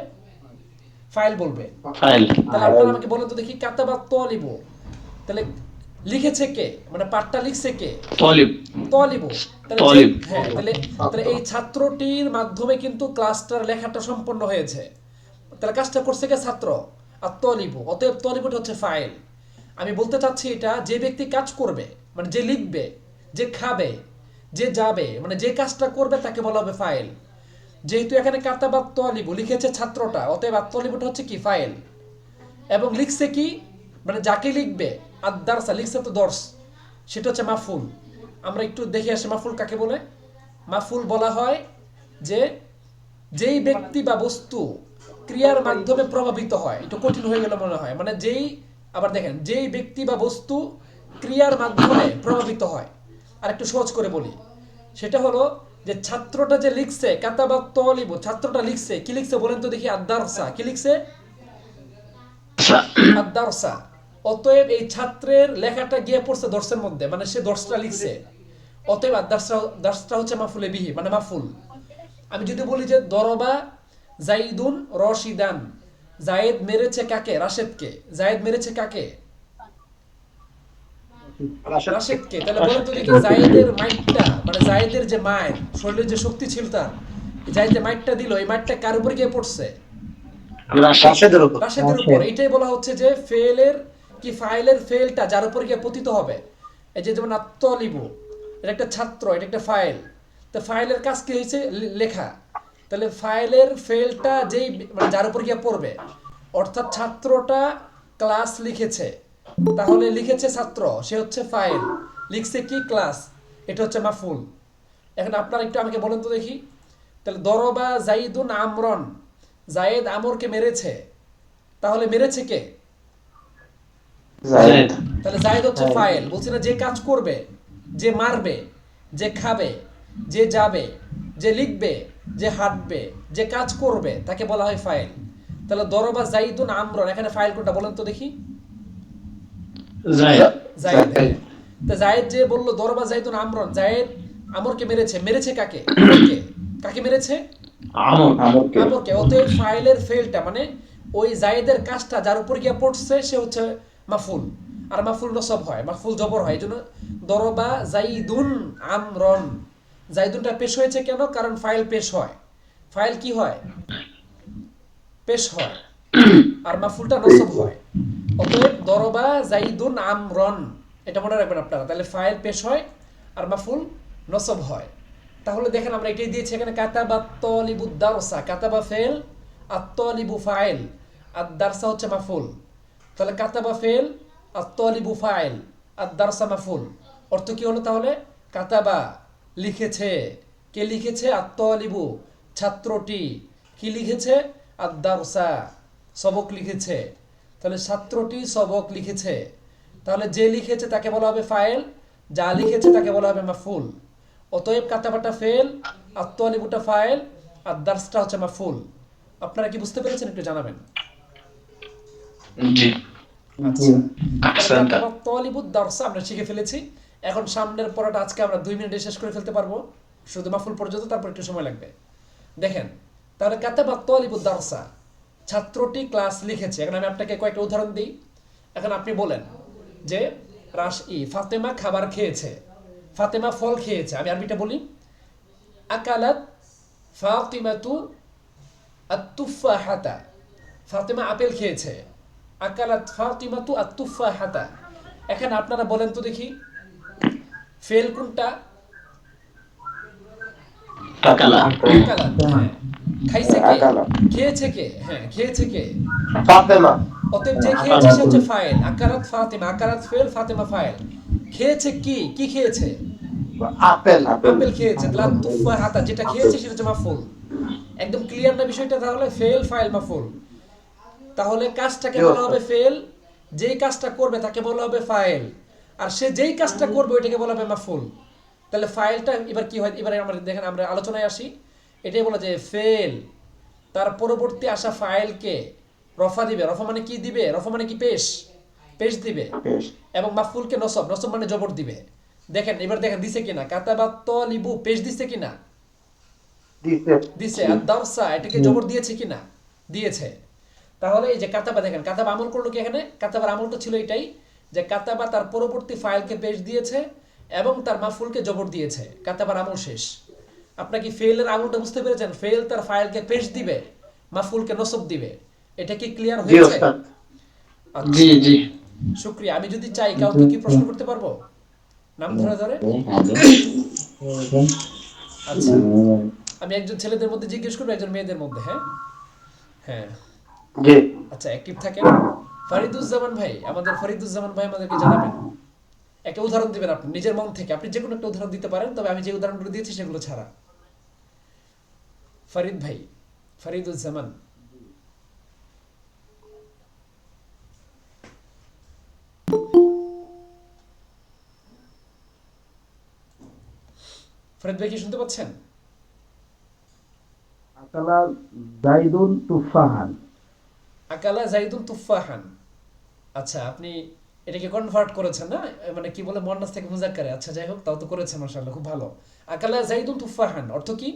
ফাইল বলবে। ফাইল। তাহলে আপনারা আমাকে বলেন তো দেখি, কাতাবা তলিবু, তাহলে লিখেছে কে? মানে পাঠটা লিখছে কে? তলিব। তলিবু। তাহলে তলিব। হ্যাঁ, তাহলে তাহলে এই ছাত্রটির মাধ্যমে কিন্তু ক্লাসটার লেখাটা সম্পন্ন হয়েছে। তাহলে কাজটা করছে কে? ছাত্র। আর তলিবু, অতএব তলিবুটা হচ্ছে ফাইল। আমি বলতে চাচ্ছি এটা, যে ব্যক্তি কাজ করবে, মানে যে লিখবে, যে খাবে, যে যাবে, মানে যে কাজটা করবে তাকে বলা হবে ফাইল। যেহেতু এখানে কাতাবা তলিবু লিখেছে ছাত্রটা, অতএব আত্মলিবুটা হচ্ছে কি? ফাইল। এবং লিখছে কি? মানে যাকে লিখবে, আদ-দারসা, লিখছে তো দর্স, সেটা হচ্ছে মাফুল। আমরা একটু দেখে আসি মাফুল কাকে বলে। মাফুল বলা হয় যে যেই ব্যক্তি বা বস্তু ক্রিয়ার মাধ্যমে প্রভাবিত হয়। একটু কঠিন হয়ে গেল মনে হয়। মানে যেই, আবার দেখেন, যেই ব্যক্তি বা বস্তু ক্রিয়ার মাধ্যমে প্রভাবিত হয়। আর একটু সহজ করে বলি, সেটা হলো যে ছাত্রটা যে লিখছে, কাতাবা তলিবু, ছাত্রটা লিখছে, কি লিখছে বলেন তো দেখি? আদ-দারসা। কি লিখছে? আদ-দারসা। অতএব এই ছাত্রের লেখাটা গিয়ে পড়ছে দর্সের মধ্যে, মানে সে দর্সটা লিখছে। অতএব আদ-দারসটা হচ্ছে মাফুলে বিহি, মানে মাফুল। আমি যদি বলি যে দরবা জাইদুন রশিদান, জায়েদ মেরেছে কাকে? রাশেদকে। জায়েদ মেরেছে কাকে? রাশেদকে। তাহলে বলেন তো দেখি, জায়েদের মাইটটা, মানে জায়েদের যে মায়ের শরীরের যে শক্তি ছিল তার, জায়েদ যে মাইটটা দিল, এই মাইটটা কার উপর গিয়ে পড়ছে? রাশেদের উপর। রাশেদের উপর। এটাই বলা হচ্ছে যে ফেলের কি, ফাইলের ফেলটা যার উপর গিয়ে পতিত হবে। এই যে যেমন আত্মলিবু, এটা একটা ছাত্র, এটা একটা ফাইল। তো ফাইলের কাজ কি হয়েছে? লেখা। তাহলে ফাইলের ফেলটা যেই, মানে যার উপর গিয়ে পড়বে, অর্থাৎ ছাত্রটা ক্লাস লিখেছে, তাহলে লিখেছে ছাত্র, সে হচ্ছে ফাইল। লিখছে কি? ক্লাস। এটা হচ্ছে মাফুল। এখন আপনারা একটু আমাকে বলেন তো দেখি, তাহলে দরবা জাইদুন আমরন, জায়েদ আমরকে মেরেছে, তাহলে মেরেছে কে? জায়েদ। তাহলে জায়েদ হচ্ছে ফাইল। বলছি না, যে কাজ করবে, যে মারবে, যে খাবে, যে যাবে, যে লিখবে, যে হাঁটবে, যে কাজ করবে, তাকে বলা হয় ফাইল। তাহলে দরবা জাইদুন আমরন, এখানে ফাইল কোনটা বলেন তো দেখি? জায়েদ। জায়েদ। হ্যাঁ। তা জায়েদ যে বললো দরবা জাইদুন আমরন, জায়েদ আমরকে মেরেছে, মেরেছে কাকে? আমরকে। কাকে মেরেছে? আমর। আমরকে। অতএব ফাইলের ফেলটা, মানে ওই জায়েদের কাজটা যার উপর গিয়ে পড়ছে, সে হচ্ছে মাফুল। আর মাফুল নসব হয়, মাফুল জবর হয়। এজন্য দরবা জাইদুন আমরন, জাইদুনটা পেশ হয়েছে কেন? কারণ ফাইল পেশ হয়। ফাইল কি হয়? পেশ হয়। আর মাফুলটা নসব হয়। অতএব দরবা জাইদুন আমরন, এটা মনে রাখবেন আপনারা। তাহলে ফাইল পেশ হয় আর মাফুল নসব হয়। তাহলে দেখেন আমরা এটাই দিয়েছি এখানে, কাতাবা তলিবু দারসা, কাতাবা ফেল, আত-তলিবু ফাইল, আদ-দারসা হচ্ছে মাফুল। তাহলে কাতাবা ফেল, আত-তলিবু ফাইল, আদ-দারসা মাফুল। অর্থ কি হলো তাহলে? কাতাবা লিখেছে, কে লিখেছে? আত-তলিবু ছাত্রটি। কি লিখেছে? আদ-দারসা সবক লিখেছে। তাহলে ছাত্রটি সবক লিখেছে। তাহলে যে লিখেছে তাকে বলা হবে ফাইল, যা লিখেছে তাকে বলা হবে মাফুল। অতএব কাতাবাটা ফেল, আত-তলিবুটা ফাইল, আর দারসটা হচ্ছে মাফুল। আপনারা কি বুঝতে পেরেছেন? একটু জানাবেন। জি। আচ্ছা, আহসানতা। কাতাবা তলিবুদ দারসা আমরা শিখে ফেলেছি। এখন সামনের পড়াটা আজকে আমরা 2 মিনিটে শেষ করে ফেলতে পারবো, শুধু মাফুল পর্যন্ত, তারপর একটু সময় লাগবে। দেখেন, তাহলে কাতাবা তলিবুদ দারসা, ছাত্রটি ক্লাস লিখেছে। এখন আমি আপনাকে কয়েকটা উদাহরণ দিই। এখন আপনি বলেন যে ফাতেমা খাবার খেয়েছে, ফাতেমা ফল খেয়েছে। আমি আরবিটা বলি, আকালাত ফাতিমাতু আত-তুফাহাতা, ফাতেমা আপেল খেয়েছে। আকালাত ফাতিমাতু আত-তুফাহাতা। এখন আপনারা বলেন তো দেখি, ফেল কোনটা? আকালা। আকালাত। হ্যাঁ। খাইছে কে? খেয়েছে কে? হ্যাঁ, খেয়েছে কে? ফাতেমা। অতএব যে খেয়েছে সে হচ্ছে ফাইল। আকালাত ফাতিমা, আকালাত ফেল, ফাতেমা ফাইল। খেয়েছে কি? কি খেয়েছে? আপেল। আপেল খেয়েছে। তাহলে তুফাহাতা, যেটা খেয়েছে সেটা হচ্ছে মাফুল। একদম ক্লিয়ার না বিষয়টা? তাহলে ফেল, ফাইল, মাফুল। তাহলে কাজটাকে জি, বলা ওস্তাদ। হবে ফেল, যেই কাজটা করবে তাকে বলা হবে ফাইল, আর সে যেই কাজটা করবে ওইটাকে বলা হবে মাফুল। তাহলে ফাইলটা এবার কি হয়, এবারে আমরা দেখেন আমরা আলোচনায় আসি। এটাই বলা যে ফেল তার পরবর্তী আসা ফাইলকে রফা দিবে। রফা মানে কি দিবে? রফা মানে কি পেশ, পেশ দিবে। বেশ। এবং মাফুলকে নসব, নসব মানে জবর দিবে। দেখেন এবার দেখেন দিছে কিনা, কাতাবাত তলিবু পেশ দিছে কিনা, দিছে। দিছে। আর দারসা এটাকে জবর দিয়েছে কিনা, দিয়েছে। তাহলে এই যে কাতাবা, দেখেন কাতাবা আমল করলো কি এখানে, কাতাবার আমলটা ছিল এটাই যে কাতাবা তার পরবর্তী ফাইলকে পেশ দিয়েছে এবং তার মাফুলকে জবর দিয়েছে, কাতাবার আমল শেষ। আপনার কি ফেলের আমলটা বুঝতে পেরেছেন? ফেল তার ফাইলকে পেশ দিবে, মাফুলকে নসব দিবে। এটা কি ক্লিয়ার জি হয়েছে? ওস্তাদ। আচ্ছা, জি জি। শুক্রিয়া। আমি যদি চাই কাউকে কি প্রশ্ন করতে পারবো নাম ধরে ধরে? আচ্ছা, আমি একজন ছেলেদের মধ্যে জিজ্ঞেস করবো, একজন মেয়েদের মধ্যে। হ্যাঁ হ্যাঁ, জি। আচ্ছা অ্যাক্টিভ থাকেন। ফরিদুজ্জামান ভাই, আমাদের ফরিদুজ্জামান ভাই আমাদেরকে জানাবেন, একটা উদাহরণ দিবেন আপনি নিজের মন থেকে। আপনি যে কোনো একটা উদাহরণ দিতে পারেন, তবে আমি যে উদাহরণগুলো দিয়েছি সেগুলো ছাড়া। ফরিদ ভাই, ফরিদুজ্জামান। ফরিদ ভাই কি শুনতে পাচ্ছেন? আকালা জাইদুন তুফাহান। আকালা জাইদুন তুফাহান। আচ্ছা, আপনি এটাকে কনভার্ট করেছেন না, মানে কি বলে মুয়ান্নাস থেকে মুজাক্কারে। আচ্ছা যাই হোক, তাও তো করেছেন, মাশাআল্লাহ, খুব ভালো। আকালা জাইদুন তুফাহান অর্থ কি?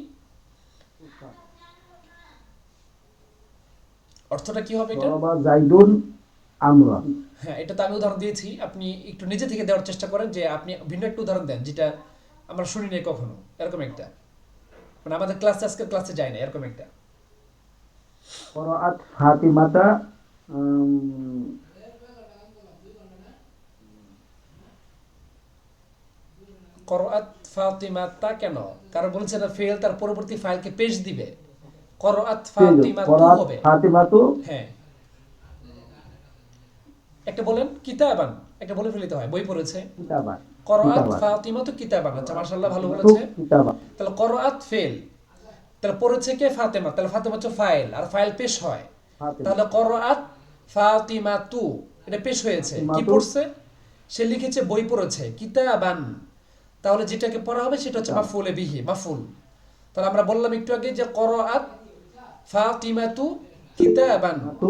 অর্থটা কি হবে এটা? দরবা জাইদুন আমরান। হ্যাঁ, এটা তো আমি উদাহরণ দিয়েছি। আপনি একটু নিজে থেকে দেওয়ার চেষ্টা করেন, যে আপনি ভিন্ন একটা উদাহরণ দেন যেটা আমরা শুনি নাই কখনো, এরকম একটা, মানে আমাদের ক্লাসে আজকের ক্লাসে যায় না, এরকম একটা। করাআত ফাতিমাতা করআত ফাতিমাতা কেন? কারণ বলছে না ফেল তার পরবর্তী ফাইলকে পেশ দিবে, করআত ফাতিমাতু করাআত হবে। ফাতিমাতু হ্যাঁ, একটা বলেন কিতাবান, একটা বলে ফেলতে হয়, বই পড়েছে। কিতাবান। করআত কিতাবান। ফাতিমাতু কিতাবান। আচ্ছা মাশাআল্লাহ, ভালো ফাতিমাতু বলেছে। কিতাবান। তাহলে করআত ফেল, তাহলে পড়েছে কে? ফাতেমা। তাহলে ফাতেমা হচ্ছে ফাইল, আর ফাইল পেশ হয়। ফাতিমা। তাহলে করআত ফাতিমাতু, এটা পেশ হয়েছে। কি ফাতিমাতু। পড়ছে? সে লিখেছে, বই পড়েছে। কিতাবান, তাহলে যেটাকে পড়া হবে সেটা হচ্ছে কিতাব। মাফুলে বিহি, মাফুল। তাহলে আমরা বললাম একটু আগে যে করআত ফাতিমাতু কিতাবান, ফাতিমাতু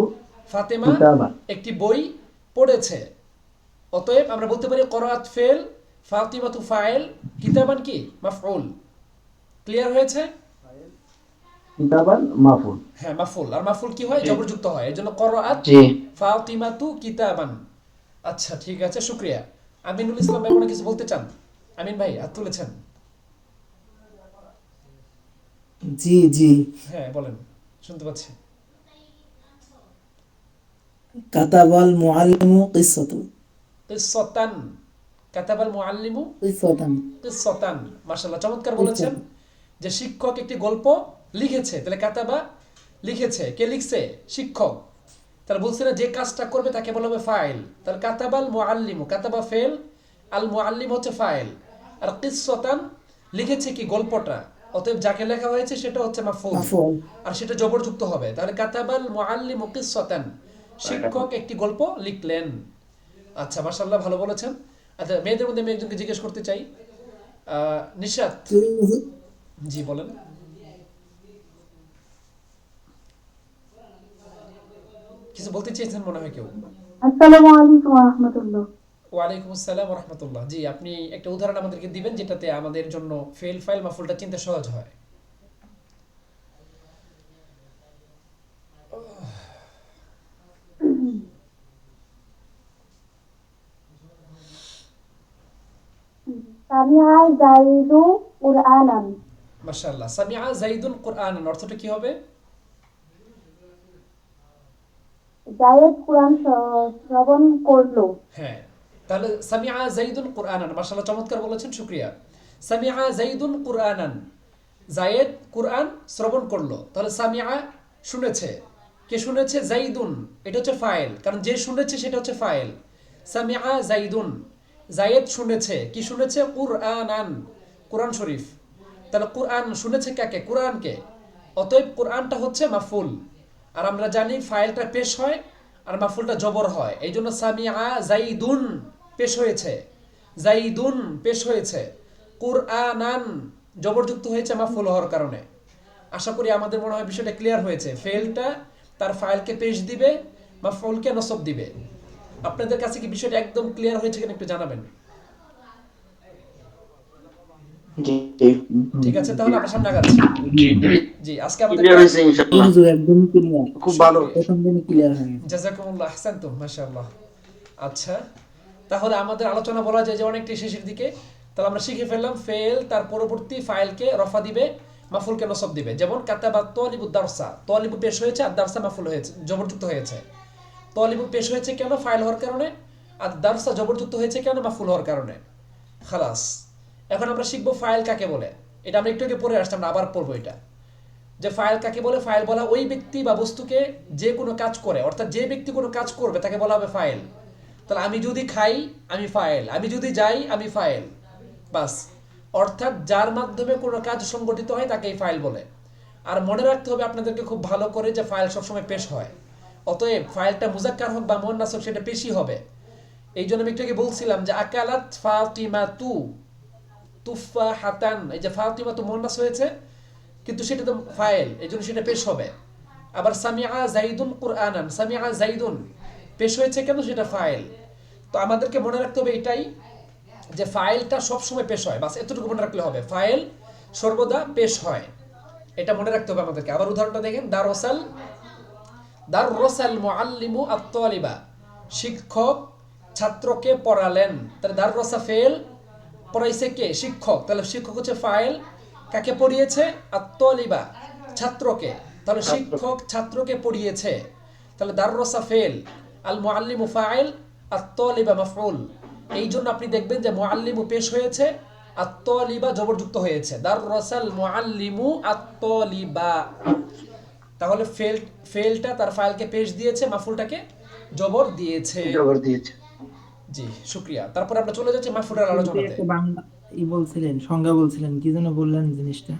ফাতেমা কিতাবান। একটি বই পড়েছে। অতএব আমরা বলতে পারি করআত ফেল, ফাতিমাতু ফাইল, কিতাবান কি? মাফউল। ক্লিয়ার হয়েছে? কিতাবান মাফুল। হ্যাঁ, মাফুল। আর মাফুল কি হয়? জবরযুক্ত হয়, এর জন্য করআত জি। ফাতিমাতু কিতাবান। আচ্ছা ঠিক আছে, শুকরিয়া। আমিনুল ইসলাম ভাই কোনো কিছু বলতে চান? আমিন ভাই হাত তুলেছেন। জি জি। হ্যাঁ বলেন, শুনতে পাচ্ছি। কাতাবাল মুআল্লিমু কিসসাতু। কিসসাতান, কাতাবাল মুআল্লিমু কিসসাতান। কিসসাতান। মাশাআল্লাহ, চমৎকার বলেছেন যে শিক্ষক একটি গল্প লিখেছে। তাহলে কাতাবা লিখেছে, কে লিখছে? শিক্ষক। তাহলে বলছে না যে কাজটা করবে তাকে বলা হবে ফাইল। তাহলে কাতাবাল মুআল্লিমু, কাতাবা ফেল, আল মুআল্লিম হচ্ছে ফাইল। আর কিসসাতান লিখেছে কি? গল্পটা। অতএব যাকে লেখা হয়েছে সেটা হচ্ছে মাফউল, মাফউল। আর সেটা জবরযুক্ত হবে। তাহলে কাতাবাল মুআল্লিমু কিসসাতান, শিক্ষক একটি গল্প লিখলেন। আচ্ছা মাশাআল্লাহ, ভালো বলেছেন। আচ্ছা, মেয়েদের মধ্যে আমি একজনকে জিজ্ঞেস করতে চাই, নিশাত। জি বলেন। কিছু বলতে চেয়েছেন মনে হয় কেউ। আসসালামু আলাইকুম ওয়া রাহমাতুল্লাহ। ওয়ালাইকুম আসসালাম ওয়া রাহমাতুল্লাহ। জি, আপনি একটা উদাহরণ আমাদেরকে দিবেন যেটাতে আমাদের জন্য ফেল ফাইল মাফুলটা চিনতে সহজ হয়। সামিআ জাইদু কুরআনান। মাশাআল্লাহ, সামিআ যাইদুন কুরআনান অর্থটা কি হবে? জায়েদ কুরআন শ্রবণ করলো। হ্যাঁ, তাহলে সামিআ যাইদুন কুরআনান। মাশাআল্লাহ, চমৎকার বলেছেন, শুকরিয়া। সামিআ যাইদুন কুরআনান, জায়েদ কুরআন শ্রবণ করলো। তাহলে সামিআ শুনেছে, কে শুনেছে? যাইদুন, এটা হচ্ছে ফাইল, কারণ যে শুনেছে সেটা হচ্ছে ফাইল। সামিআ যাইদুন, জায়েদ শুনেছে, কি শুনেছে? কুরআনান, কুরআন শরীফ। তাহলে কুরআন শুনেছে কাকে? কুরআনকে। অতএব কুরআনটা হচ্ছে মাফুল, আর আমরা জানি ফাইলটা পেশ হয় আর মাফুলটা জবর হয়, এই জন্য সামিআ জাইদুন পেশ হয়েছে, জাইদুন পেশ হয়েছে, কুরআনান জবরযুক্ত হয়েছে মাফুল হওয়ার কারণে। আশা করি আমাদের মনে হয় বিষয়টা ক্লিয়ার হয়েছে। ফেলটা তার ফাইলকে পেশ দিবে, মাফউলকে নসব দিবে। আপনাদের কাছে কি বিষয়টা একদম ক্লিয়ার হয়েছে কিনা একটু জানাবেন। জি ঠিক আছে, তাহলে আমরা সামনে আগাচ্ছি। জি জি, আজকে আমাদের ক্লিয়ার হয়েছে ইনশাআল্লাহ, হুজুর একদম ক্লিয়ার, খুব ভালো। প্রথম দিনই ক্লিয়ার হয়ে গেছে। জাযাকুমুল্লাহ, আহসানতুম, মাশাআল্লাহ। আচ্ছা, তাহলে আমাদের আলোচনা বলা যায় যে অনেকটাই শেষের দিকে। তাহলে আমরা শিখে ফেললাম ফেল তার পরবর্তী ফাইলকে রফা দিবে, মাফুলকে নসব দিবে। যেমন কাতাবা তালিবুদ দারসা, তালিবু পেশ হয়েছে আর দারসা মাফুল হয়েছে, জবরযুক্ত হয়েছে। তালিবু পেশ হয়েছে কেন? ফাইল হওয়ার কারণে। আর দারসা জবরযুক্ত হয়েছে কেন? মাফুল হওয়ার কারণে। খালাস। এখন আমরা শিখবো ফাইল কাকে বলে। এটা আমরা একটু আগে পড়ে আসতাম, না আবার পড়বো এটা, যে ফাইল কাকে বলে। ফাইল বলা ওই ব্যক্তি বা বস্তুকে যে কোনো কাজ করে, অর্থাৎ যে ব্যক্তি কোনো কাজ করবে তাকে বলা হবে ফাইল। তাহলে আমি যদি খাই আমি ফাইল, আমি যদি যাই আমি ফাইল, বাস। অর্থাৎ যার মাধ্যমে কোনো কাজ সংগঠিত হয় তাকেই ফাইল বলে। আর মনে রাখতে হবে আপনাদেরকে খুব ভালো করে যে ফাইল সবসময় পেশ হয়, অতএব ফাইলটা মুজাক্কার হোক বা মুয়ান্নাস হোক সেটা পেশই হবে। এই জন্য আমি একটু আগে বলছিলাম যে আকালাত ফাতিমাতু তুফাহাতান, এই যে ফাতিমাতু মুয়ান্নাস হয়েছে কিন্তু সেটা তো ফাইল, এই জন্য সেটা পেশ হবে। আবার সামিআ জাইদুন কুরআনান, সামিআ জাইদুন পেশ হয়েছে কেন? সেটা ফাইল। তো আমাদেরকে মনে রাখতে হবে এটাই, যে ফাইলটা সবসময় পেশ হয়, বাস এতটুকু মনে রাখলে হবে, ফাইল সর্বদা পেশ হয়, এটা মনে রাখতে হবে আমাদেরকে। আবার উদাহরণটা দেখেন, দাররাসাল মুআল্লিমু আত-তালিবা, শিক্ষক ছাত্রকে পড়ালেন। তাহলে দাররাসা ফেল, পড়াইছে কে? শিক্ষক। তাহলে শিক্ষক হচ্ছে ফাইল, কাকে পড়িয়েছে? আত-তালিবা, ছাত্রকে। তাহলে শিক্ষক ছাত্রকে পড়িয়েছে। তাহলে দাররাসা ফেল, আল মুআল্লিমু ফাইল, আত-তালিবা মাফউল। এই জন্য আপনি দেখবেন যে মুআল্লিমু পেশ হয়েছে, আত-তালিবা জবরযুক্ত হয়েছে, দাররাসাল মুআল্লিমু আত-তালিবা। তাহলে ফেলটা তার ফাইলকে পেশ দিয়েছে, মাফুলটাকে জবর দিয়েছে। জবর দিয়েছে। জি, শুকরিয়া। তারপর আমরা চলে যাচ্ছি মাফুলের আলোচনাতে। একটা বাংলা বলছিলেন, সংজ্ঞা বলছিলেন, কি যেন বললেন জিনিসটা,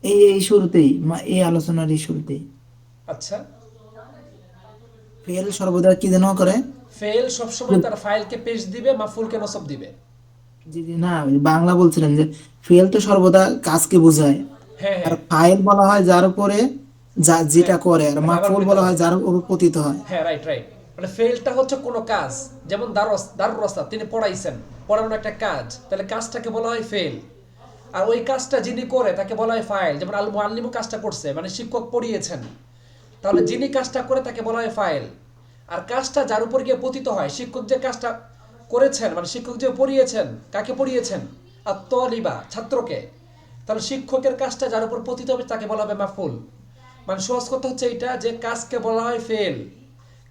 এই শুরুতেই, এই আলোচনার এই শুরুতেই আচ্ছা, ফেল সর্বদা কি যেন করে? ফেল সবসময় তার ফাইলকে পেশ দিবে, মাফুলকে নসব দিবে। জি জি, না ওই বাংলা বলছিলেন যে ফেল তো সর্বদা কাজকে বোঝায়, হ্যাঁ আর হ্যাঁ ফাইল বলা হয় যার উপরে যেটা করে, আর আবার মাফউল বলতে বলা হবে। হয় যার উপর পতিত হয়। হ্যাঁ, রাইট রাইট। মানে ফেলটা হচ্ছে কোনো কাজ, যেমন দাররাসা তিনি পড়াইছেন, পড়ানো একটা কাজ, তাহলে কাজটাকে বলা হয় ফেল। আর ওই কাজটা যিনি করে তাকে বলা হয় ফাইল। যেমন আল মুআল্লিমু কাজটা করছে, মানে শিক্ষক পড়িয়েছেন, তাহলে যিনি কাজটা করে তাকে বলা হয় ফাইল। আর কাজটা যার উপর গিয়ে পতিত হয়, শিক্ষক যে কাজটা করেছেন, মানে শিক্ষক যে পড়িয়েছেন, কাকে পড়িয়েছেন? আত-তালিবা, ছাত্রকে। তাহলে শিক্ষকের কাজটা যার উপর পতিত হবে তাকে বলা হবে মাফউল। মানে সহজ কথা হচ্ছে এটা, যে কাজকে বলা হয় ফেল,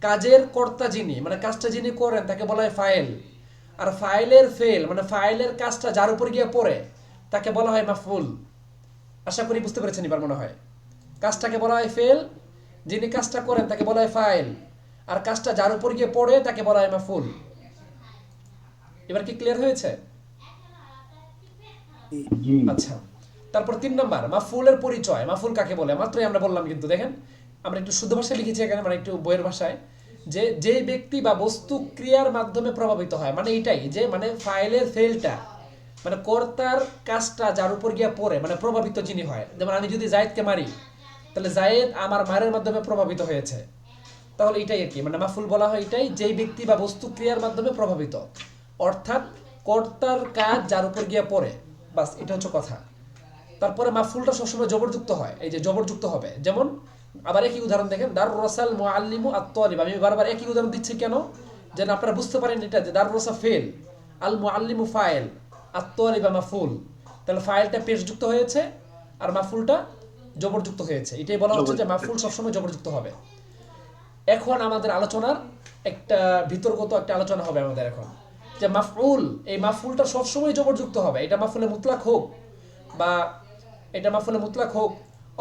কাজের কর্তা যিনি, মানে কাজটা যিনি করেন তাকে বলা হয় ফাইল। আর ফাইলের ফেল, মানে ফাইলের কাজটা যার উপর গিয়ে পড়ে তাকে বলা হয় মাফউল। আশা করি বুঝতে পেরেছেন এবার মনে হয়। কাজটাকে বলা হয় ফেল, যিনি কাজটা করেন তাকে বলা হয় ফাইল, আর কাজটা যার উপর গিয়ে পড়ে তাকে বলা হয় মাফউল। এবার কি ক্লিয়ার হয়েছে? জি আচ্ছা, তারপর 3 নাম্বার, মাফউলের পরিচয়। মাফউল কাকে বলে মাত্রই আমরা বললাম, কিন্তু দেখেন আমরা একটু শুদ্ধ ভাষায় লিখেছি এখানে, মানে একটু বইয়ের ভাষায়, যে যেই ব্যক্তি বা বস্তু ক্রিয়ার মাধ্যমে প্রভাবিত হয়, মানে এটাই যে মানে ফাইলের ফেলটা, মানে কর্তার কাজটা যার উপর গিয়ে পড়ে, মানে প্রভাবিত যিনি হয়। যেমন আমি যদি জায়েদকে মারি, তাহলে জায়েদ আমার মারের মাধ্যমে প্রভাবিত হয়েছে। তাহলে এটাই আর কি, মানে মাফউল বলা হয় এটাই, যেই ব্যক্তি বা বস্তু ক্রিয়ার মাধ্যমে প্রভাবিত, অর্থাৎ কর্তার কাজ যার উপর গিয়ে পড়ে, বাস এটা হচ্ছে কথা। তারপরে মাফউলটা সবসময় জবরযুক্ত হয়, এই যে জবরযুক্ত হবে। যেমন আবার একই উদাহরণ দেখেন, দাররাসাল মুআল্লিমু আত-তালিব। আমি বারবার একই উদাহরণ দিচ্ছি কেন? যেন আপনারা বুঝতে পারেন এটা, যে দাররাসা ফেল, আল মুআল্লিমু ফাইল, আত-তালিবা মাফউল। তাহলে ফাইলটা পেশযুক্ত হয়েছে আর মাফউলটা জবরযুক্ত হয়েছে। এটাই বলা হচ্ছে যে মাফউল সবসময় জবরযুক্ত হবে। এখন আমাদের আলোচনার একটা ভিতরগত একটা আলোচনা হবে আমাদের এখন, যে মাফউল, এই মাফউলটা সবসময় জবরযুক্ত হবে। এটা মাফউলে মুতলাক হোক, বা এটা মাফউলে মুতলাক হোক,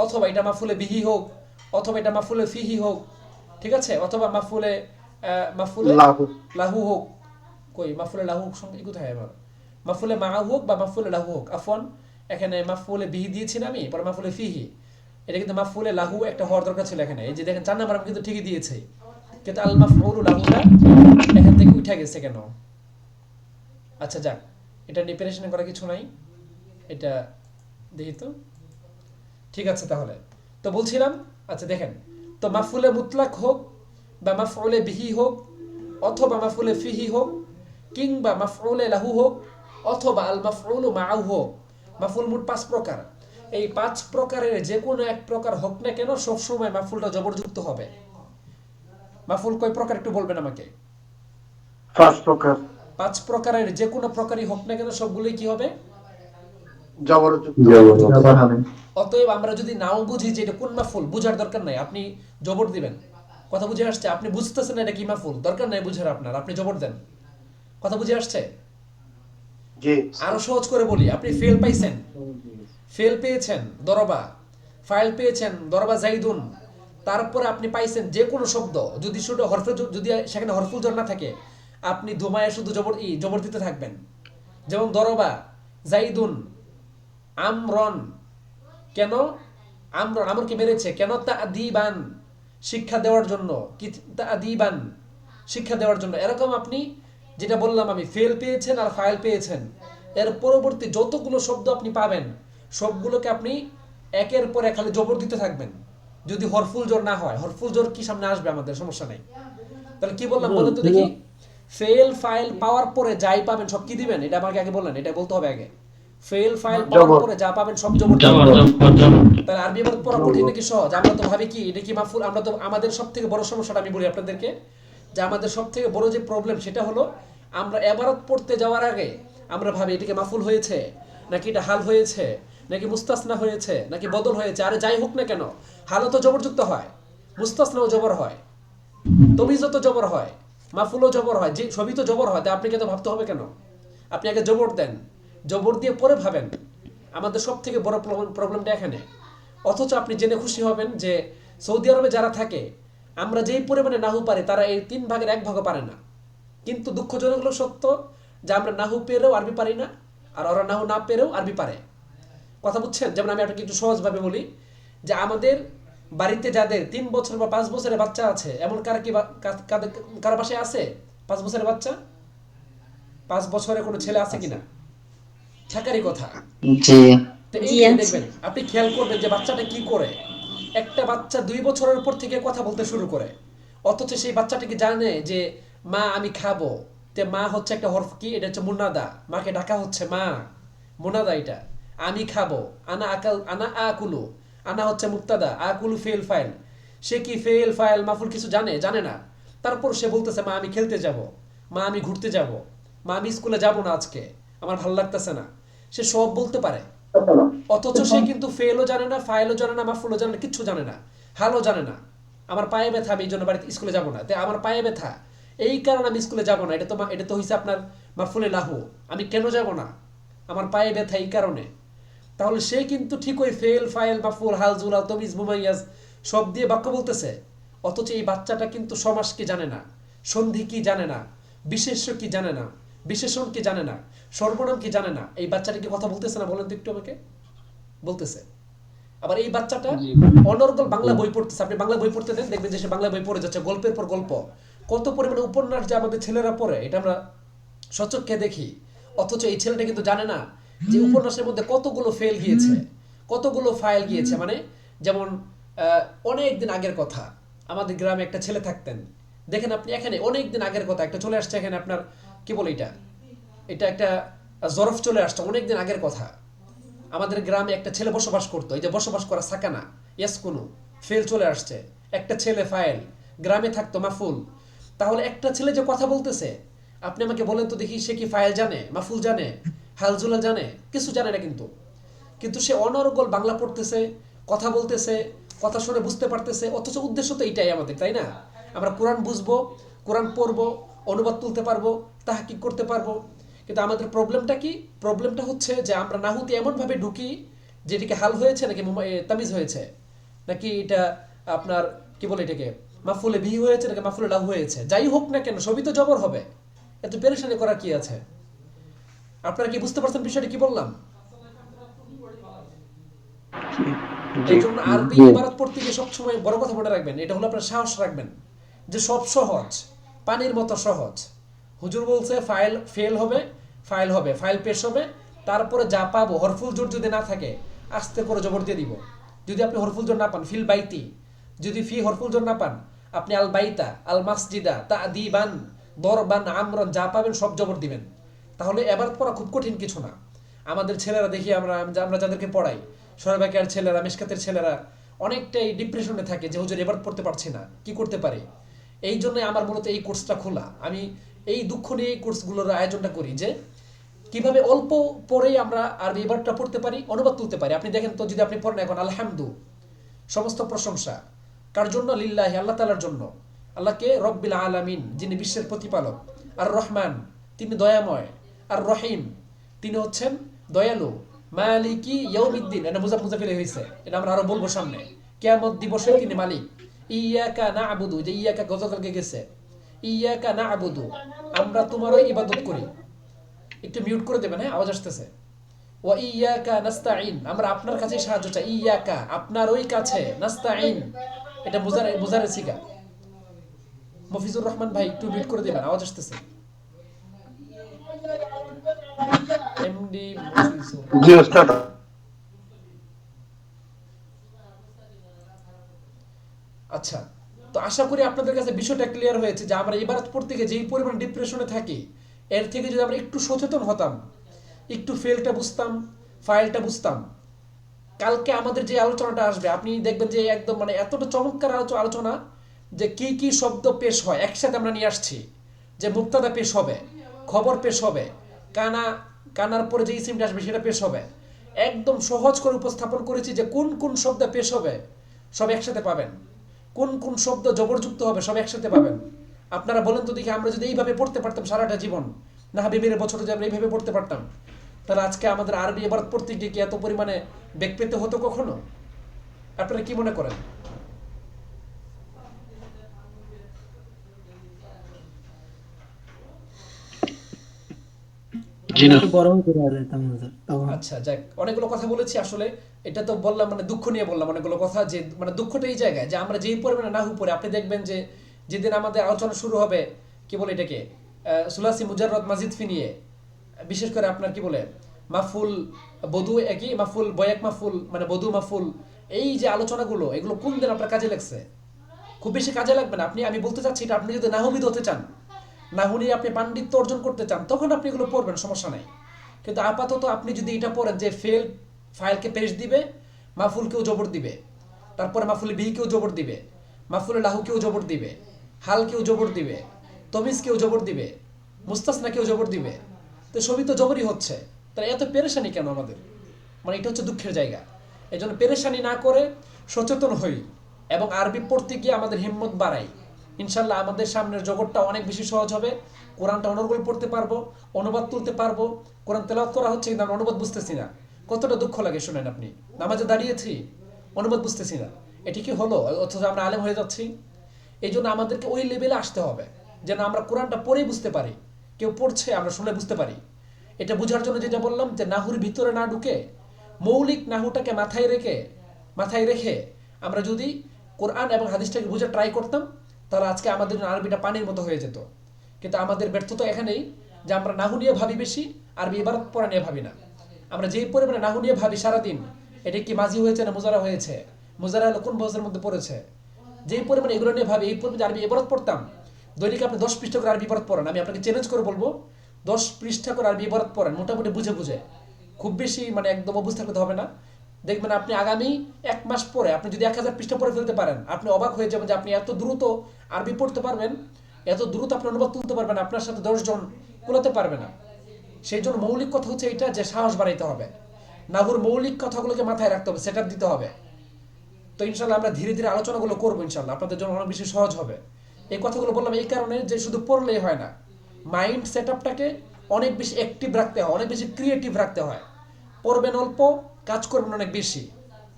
অথবা এটা মাফউলে বিহি হোক, অথবা এটা মাফউলে ফিহি হোক, ঠিক আছে, অথবা মাফউলে লাহু হোক। কই মাফউলে লাহু সঙ্গে কোথায়? আবার মাফউলে মাআহু হোক বা মাফউলে লাহু হোক, আফওয়ান এখানে মাফউলে বিহি দিয়েছি না আমি, পরে মাফউলে ফিহি। এটা কিন্তু মাফউলে লাহু একটা হওয়ার দরকার ছিল এখানে। এই যে দেখেন 4 নাম্বার আমি কিন্তু ঠিকই দিয়েছি, কিন্তু আল মাফউলু লাহুটা এখান থেকে উঠে গেছে কেন? আচ্ছা যাক, এটা নিয়ে পেরেশানি করার কিছু নাই, এটা দেখি তো। ঠিক আছে তাহলে, তো বলছিলাম, আচ্ছা দেখেন, তো মাফউলে মুতলাক হোক বা মাফউলে বিহি হোক অথবা মাফউলে ফিহি হোক কিংবা মাফউলে লাহু হোক অথবা আল মাফউলু মাআহু হোক, মাফউল মোট 5 প্রকার। এই 5 প্রকারের যে কোনো এক প্রকার হোক না কেন সবসময় মাফউলটা জবরযুক্ত হবে। মাফউল কয় প্রকার একটু বলবেন আমাকে? 5 প্রকার 5 প্রকারের যে কোনো প্রকারই হোক না কেন সবগুলোই কি হবে? জবরযুক্ত। জবর হবে। অতএব আমরা যদি নাও বুঝি যে এটা কোন মাফউল, বুঝার দরকার নাই, আপনি জবর দিবেন। কথা বুঝে আসছে? আপনি বুঝতেছেন না এটা কি মাফউল, দরকার নাই বুঝার আপনার, আপনি জবর দেন। কথা বুঝে আসছে? জি আরো সহজ করে বলি, আপনি ফেল পাইছেন, ফেল পেয়েছেন দরবা, ফাইল পেয়েছেন দরবা জাইদুন, তারপরে আপনি পাইছেন যে কোনো শব্দ, যদি শুধু হরফে যদি সেখানে হরফুল জর না থাকে, আপনি ধুমায় শুধু জবর দিতে থাকবেন। যেমন দরবা জাইদুন আমরন, কেন আমরন, আমরকে মেরেছে কেন? তাদিবান, শিক্ষা দেওয়ার জন্য। কি তাদিবান? শিক্ষা দেওয়ার জন্য। এরকম আপনি যেটা বললাম আমি, ফেল পেয়েছেন আর ফাইল পেয়েছেন, এর পরবর্তী যতগুলো শব্দ আপনি পাবেন সবগুলোকে আপনি একের পর এক খালি জবর দিতে থাকবেন, যদি হরফুল জোর না হয়। হরফুল জোর কি সামনে আসবে আমাদের, সমস্যা নেই। তাহলে কি বললাম বলেন তো দেখি? ফেল ফাইল পাওয়ার পরে যাই পাবেন সব কি দিবেন, এটা আমাকে আগে বললেন, এটা বলতে হবে আগে। ফেল ফাইল পাওয়ার পরে যা পাবেন সব জবর জবর দিবেন। জবর জবর। তাহলে আরবি এবার পড়া কঠিন নাকি সহজ? আমরা তো ভাবি কি এটা কি মাফুল, আমরা তো আমাদের সব থেকে বড় সমস্যাটা আমি বলি আপনাদেরকে, যে আমাদের সব থেকে বড় যে প্রবলেম সেটা হলো আমরা এবারত পড়তে যাওয়ার আগে আমরা ভাবি এটাকে মাফুল হয়েছে নাকি এটা হাল হয়েছে নাকি মুস্তাসনা হয়েছে নাকি বদল হয়েছে। আরে যাই হোক না কেন, হালও তো জবরযুক্ত হয়, মুস্তাসনাও জবর হয়, তমিজও তো জবর হয়, মাফুলও জবর হয়, যে সবই তো জবর হয়, তাই আপনাকে তো ভাবতে হবে কেন? আপনি আগে জবর দেন, জবর দিয়ে পরে ভাবেন। আমাদের সব থেকে বড় প্রবলেমটা এখানে। অথচ আপনি জেনে খুশি হবেন যে সৌদি আরবে যারা থাকে, আমরা যেই পরিমাণে নাহু পারি তারা এই 3 ভাগের 1 ভাগও পারে না। কিন্তু দুঃখজনক হলো সত্য যে আমরা নাহু পেরেও আরবি পারি না, আর ওরা নাহু না পেরেও আরবি পারে। কথা বুঝছেন? যেমন আমি আপনাকে একটু সহজভাবে বলি, যে আমাদের বাড়িতে যাদের 3 বছর বা 5 বছরের বাচ্চা আছে, এমন কারো বাসায় আছে 5 বছরের বাচ্চা? 5 বছরের কোনো ছেলে আছে কিনা? থাকারই কথা। জি তো এই যে দেখবেন, আপনি খেয়াল করবেন যে বাচ্চাটা কি করে। একটা বাচ্চা 2 বছরের পর থেকে কথা বলতে শুরু করে, অথচ সেই বাচ্চাটা কি জানে যে মা আমি খাবো? তে মা হচ্ছে একটা হরফ, কি এটা হচ্ছে মুনাদা, মাকে ডাকা হচ্ছে মা, মুনাদা এটা। আমি খাবো, আনা আকাল, আনা আকুলু, আনা হচ্ছে মুক্তাদা, আকুলু ফেল ফাইল। সে কি ফেল ফাইল মাফুল কিছু জানে? জানে না। তারপর সে বলতেছে মা আমি খেলতে যাব, মা আমি ঘুরতে যাব, মা আমি স্কুলে যাব না আজকে, আমার ভালো লাগতেছে না। সে সব বলতে পারে, অথচ সে কিন্তু ফেলও জানে না, ফাইলও জানে না, মাফুলও জানে না, কিচ্ছু জানে না, হালও জানে না। আমার পায়ে ব্যথা, আমি এই জন্য বাড়িতে স্কুলে যাব না, তাই আমার পায়ে ব্যথা এই কারণে আমি স্কুলে যাব না, এটা তো হয়েছে আপনার মাফুলে লাহু। আমি কেন যাব না? আমার পায়ে ব্যথা এই কারণে। তাহলে সে কিন্তু ঠিকই ফেল ফাইল মাফুল হাল জুলা তমিজ মুমাইয়াজ সব দিয়ে বাক্য বলতেছে, অথচ এই বাচ্চাটা কিন্তু সমাস কি জানে না, সন্ধি কি জানে না, বিশেষ্য কি জানে না, বিশেষণ কি জানে না, সর্বনাম কি জানে না। এই বাচ্চাটা কি কথা বলতেছে না? বলেন তো একটু আমাকে। বলতেছে। আবার এই বাচ্চাটা অনর্গল বাংলা বই পড়তেছে, আপনি বাংলা বই পড়তে দেন, দেখবেন যে সে বাংলা বই পড়ে যাচ্ছে, গল্পের পর গল্প। কত পরিমাণে উপন্যাস যে আমাদের ছেলেরা পড়ে, এটা আমরা সচক্ষে দেখি। অথচ এই ছেলেটা কিন্তু জানে না যে উপন্যাসের মধ্যে কতগুলো ফেল গিয়েছে, কতগুলো ফাইল গিয়েছে। মানে যেমন অনেক দিন আগের কথা, আমাদের গ্রামে একটা ছেলে থাকতেন, দেখেন আপনি এখানে অনেক দিন আগের কথা একটা চলে আসছে এখানে, আপনার কি বলে এটা একটা জরফ চলে আসছে, অনেক দিন আগের কথা। আমাদের গ্রামে একটা ছেলে বসবাস করতো, এই যে বসবাস করা সাকানা ইয়াসকুনু, ফেল চলে আসছে, একটা ছেলে ফাইল, গ্রামে থাকতো মাফুল। তাহলে একটা ছেলে যে কথা বলতেছে, আপনি আমাকে বলেন তো দেখি, সে কি ফাইল জানে, মাফুল জানে, হালজুলা জানে? কিছু জানে না। কিন্তু সে অনর্গল বাংলা পড়তেছে, কথা বলতেছে, কথা শুনে বুঝতে পারতেছে। অথচ উদ্দেশ্য তো এইটাই আমাদের, তাই না? আমরা কোরআন বুঝবো, কোরআন পড়বো, অনুবাদ তুলতে পারবো, তাহকিক করতে পারবো। কিন্তু আমাদের প্রবলেমটা কি? প্রবলেমটা হচ্ছে যে আমরা নাহুতে এমনভাবে ঢুকি যে এটাকে হাল হয়েছে নাকি তামিজ হয়েছে, নাকি এটা আপনার কি বলে এটাকে মাফুলে বিহি হয়েছে নাকি মাফুলে লাহু হয়েছে। যাই হোক না কেন সবই তো জবর হবে, এত পেরেশানি করার কি আছে? আপনারা কি বুঝতে পারছেন বিষয়টা কি বললাম? জি এই জন্য আরবি জি ইবারত পড়তে গিয়ে সবসময় বড় কথা মনে রাখবেন, এটা হলো আপনার সাহস রাখবেন যে সব সহজ, পানির মতো সহজ। হুজুর বলছে ফাইল ফেল হবে, ফাইল হবে, ফাইল পেশ হবে, তারপরে যা পাবো হরফুল জোর যদি না থাকে আস্তে করে জবর দিয়ে দিব। যদি আপনি হরফুল জোর না পান ফিল বাইতি, যদি ফি হরফুল জোর না পান আপনি আল বাইতা, আল মাসজিদা, তাদিবান, দরবান, আমরান যা পাবেন সব জবর দিবেন। তাহলে এবার পড়া খুব কঠিন কিছু না। আমাদের ছেলেরা দেখি আমরা যাদেরকে পড়াই, সরবাইকার ছেলেরা, মিশকাতের ছেলেরা অনেকটাই ডিপ্রেশনে থাকে যে হুজুর এবার পড়তে পারছি না, কি করতে পারি। এই জন্য আমার মূলত এই কোর্সটা খোলা। আমি এই দুঃখ নিয়ে এই কোর্সগুলোর আয়োজনটা করি যে কিভাবে অল্প পরেই আমরা আরবি এবারটা পড়তে পারি, অনুবাদ তুলতে পারি। আপনি দেখেন তো, যদি আপনি পড়েন এখন আলহামদু, সমস্ত প্রশংসা কার জন্য? লিল্লাহি, আল্লাহ তাআলার জন্য। আল্লাহকে রব্বিল আলামিন, যিনি বিশ্বের প্রতিপালক। আর রহমান, তিনি দয়াময়। আর রহিম, তিনি হচ্ছেন দয়ালু। মালিকি ইয়াউমিদ্দিন, এটা মুজাফিলে হয়েছে, এটা আমরা আরো বলবো সামনে। কিয়ামত দিবসে তিনি মালিক। ইয়াকা না'বুদু, যে ইয়াকা গতকালকে গেছে, ইয়াকা না'বুদু, আমরা তোমারই ইবাদত করি। একটু মিউট করে দেবেন, হ্যাঁ, আওয়াজ আসতেছে। ওয়া ইয়াকা নাস্তাঈন, আমরা আপনার কাছে সাহায্য চাই। ইয়াকা, আপনার ওই কাছে, নাস্তাঈন, এটা মুজারের সিগা। মফিজুর রহমান ভাই একটু মিউট করে দেবেন, আওয়াজ আসতেছে। এমডি মফিজুর। জি ওস্তাদ। আচ্ছা, তো আশা করি আপনাদের কাছে বিষয়টা ক্লিয়ার হয়েছে যে আমরা ইবারত পড়তে গিয়ে যেই পরিমাণ ডিপ্রেশনে থাকি, এর থেকে যদি আমরা একটু সচেতন হতাম, একটু ফেলটা বুঝতাম, ফাইলটা বুঝতাম, কালকে আমাদের যে আলোচনাটা আসবে আপনি দেখবেন যে একদম মানে এতটা চমৎকার আলোচনা, যে কি কি শব্দ পেশ হয় একসাথে আমরা নিয়ে আসছি। যে মুক্তাদা পেশ হবে, খবর পেশ হবে, কানার পরে যে ইসিমটা আসবে সেটা পেশ হবে। একদম সহজ করে উপস্থাপন করেছি যে কোন কোন শব্দ পেশ হবে সব একসাথে পাবেন, কোন কোন শব্দ জবরযুক্ত হবে সব একসাথে পাবেন। আপনারা বলেন তো দেখি, আমরা যদি এইভাবে পড়তে পারতাম সারাটা জীবন, না বিবির বছরে যদি আমরা এইভাবে পড়তে পারতাম, তাহলে আজকে আমাদের আরবি এবার পড়তে গিয়ে কি এত পরিমাণে বেগ পেতে হতো কখনো? আপনারা কি মনে করেন? জি না। একটু বড় হতে পারে তামিলদার তখন। আচ্ছা, যাক, অনেকগুলো কথা বলেছি আসলে। এটা তো বললাম মানে দুঃখ নিয়ে বললাম অনেকগুলো কথা, যে মানে দুঃখটা এই জায়গায় যে আমরা যেই পরিমাণে নাহু পড়ে, আপনি দেখবেন যে যেদিন আমাদের আলোচনা শুরু হবে, কি বলে এটাকে, সুলাসি মুজাররদ মাজিদ ফি নিয়ে, বিশেষ করে আপনার কি বলে মাফুল বধু, একই মাফুল বয়াক মাফুল, মানে বধু মাফুল, এই যে আলোচনাগুলো, এগুলো কোন দিন আপনার কাজে লাগছে? খুব বেশি কাজে লাগবে না। আমি বলতে চাচ্ছি এটা, আপনি যদি নাহবিদ হতে চান, নাহু নিয়ে আপনি পাণ্ডিত্য অর্জন করতে চান, তখন আপনি এগুলো পড়বেন, সমস্যা নাই। কিন্তু আপাতত আপনি যদি এটা পড়েন যে ফাইলকে পেশ দিবে, মাফুলকেও জবর দিবে, তারপরে মাফুল বিহিকেও জবর দিবে, মাফুলে লাহুকেও জবর দিবে, হালকেও জবর দিবে, তমিজকেও জবর দিবে, মুস্তাসনাকেও জবর দিবে, তো সবই তো জবরই হচ্ছে। তাহলে এত পেরেশানি কেন আমাদের? মানে এটা হচ্ছে দুঃখের জায়গা। এই জন্য পেরেশানি না করে সচেতন হই এবং আরবি পড়তে গিয়ে আমাদের হিম্মত বাড়াই। ইনশাল্লাহ আমাদের সামনের জগৎটা অনেক বেশি সহজ হবে। কোরআনটা অনর্গল পড়তে পারবো, অনুবাদ তুলতে পারবো। কোরআন তেলাওয়াত করা হচ্ছে কিন্তু আমরা অনুবাদ বুঝতেছি না, কতটা দুঃখ লাগে শুনেন আপনি। নামাজে দাঁড়িয়েছি, অনুবাদ বুঝতেছি না, এটি কি হলো? অথচ আমরা আলেম হয়ে যাচ্ছি। এই জন্য আমাদেরকে ওই লেভেলে আসতে হবে যেন আমরা কোরআনটা পড়েই বুঝতে পারি, কেউ পড়ছে আমরা শুনে বুঝতে পারি। এটা বোঝার জন্য যেটা বললাম, যে নাহুর ভিতরে না ঢুকে মৌলিক নাহুটাকে মাথায় রেখে আমরা যদি কোরআন এবং হাদিসটাকে বুঝে ট্রাই করতাম, তাহলে আজকে আমাদের আরবিটা পানির মতো হয়ে যেত। কিন্তু আমাদের ব্যর্থতা এখানেই যে আমরা নাহু নিয়ে ভাবি বেশি, আরবি ইবারত পড়া নিয়ে ভাবি না। আমরা যেই পরিমাণে নাহু নিয়ে ভাবি সারাদিন, এটা কি মাজি হয়েছে না মুজারা হয়েছে, মুজারা হলো কোন বছরের মধ্যে পড়েছে, যেই পরিমাণে এগুলো নিয়ে ভাবি, এই পরিমাণে আরবি ইবারত পড়তাম। দৈনিক আপনি 10 পৃষ্ঠা করে আরবি ইবারত পড়েন, আমি আপনাকে চ্যালেঞ্জ করে বলবো 10 পৃষ্ঠা করে আরবি ইবারত পড়েন, মোটামুটি বুঝে, খুব বেশি মানে একদম অবুঝ থাকতে হবে না। দেখবেন আপনি আগামী 1 মাস পরে আপনি যদি 1000 পৃষ্ঠা পড়ে ফেলতে পারেন, আপনি অবাক হয়ে যাবেন যে আপনি এত দ্রুত আরবি পড়তে পারবেন, এত দ্রুত আপনি অনুবাদ তুলতে পারবেন, আপনার সাথে 10 জন কুলাতে পারবে না। সেই জন্য মৌলিক কথা হচ্ছে এটা, যে সাহস বাড়াইতে হবে, নাহুর মৌলিক কথাগুলোকে মাথায় রাখতে হবে, সেটআপ দিতে হবে। তো ইনশাল্লাহ আমরা ধীরে ধীরে আলোচনাগুলো করবো, ইনশাল্লাহ আপনাদের জন্য অনেক বেশি সহজ হবে। এই কথাগুলো বললাম এই কারণে যে শুধু পড়লেই হয় না, মাইন্ড সেটআপটাকে অনেক বেশি অ্যাক্টিভ রাখতে হয়, অনেক বেশি ক্রিয়েটিভ রাখতে হয়। পড়বেন অল্প, কাজ করবেন অনেক বেশি।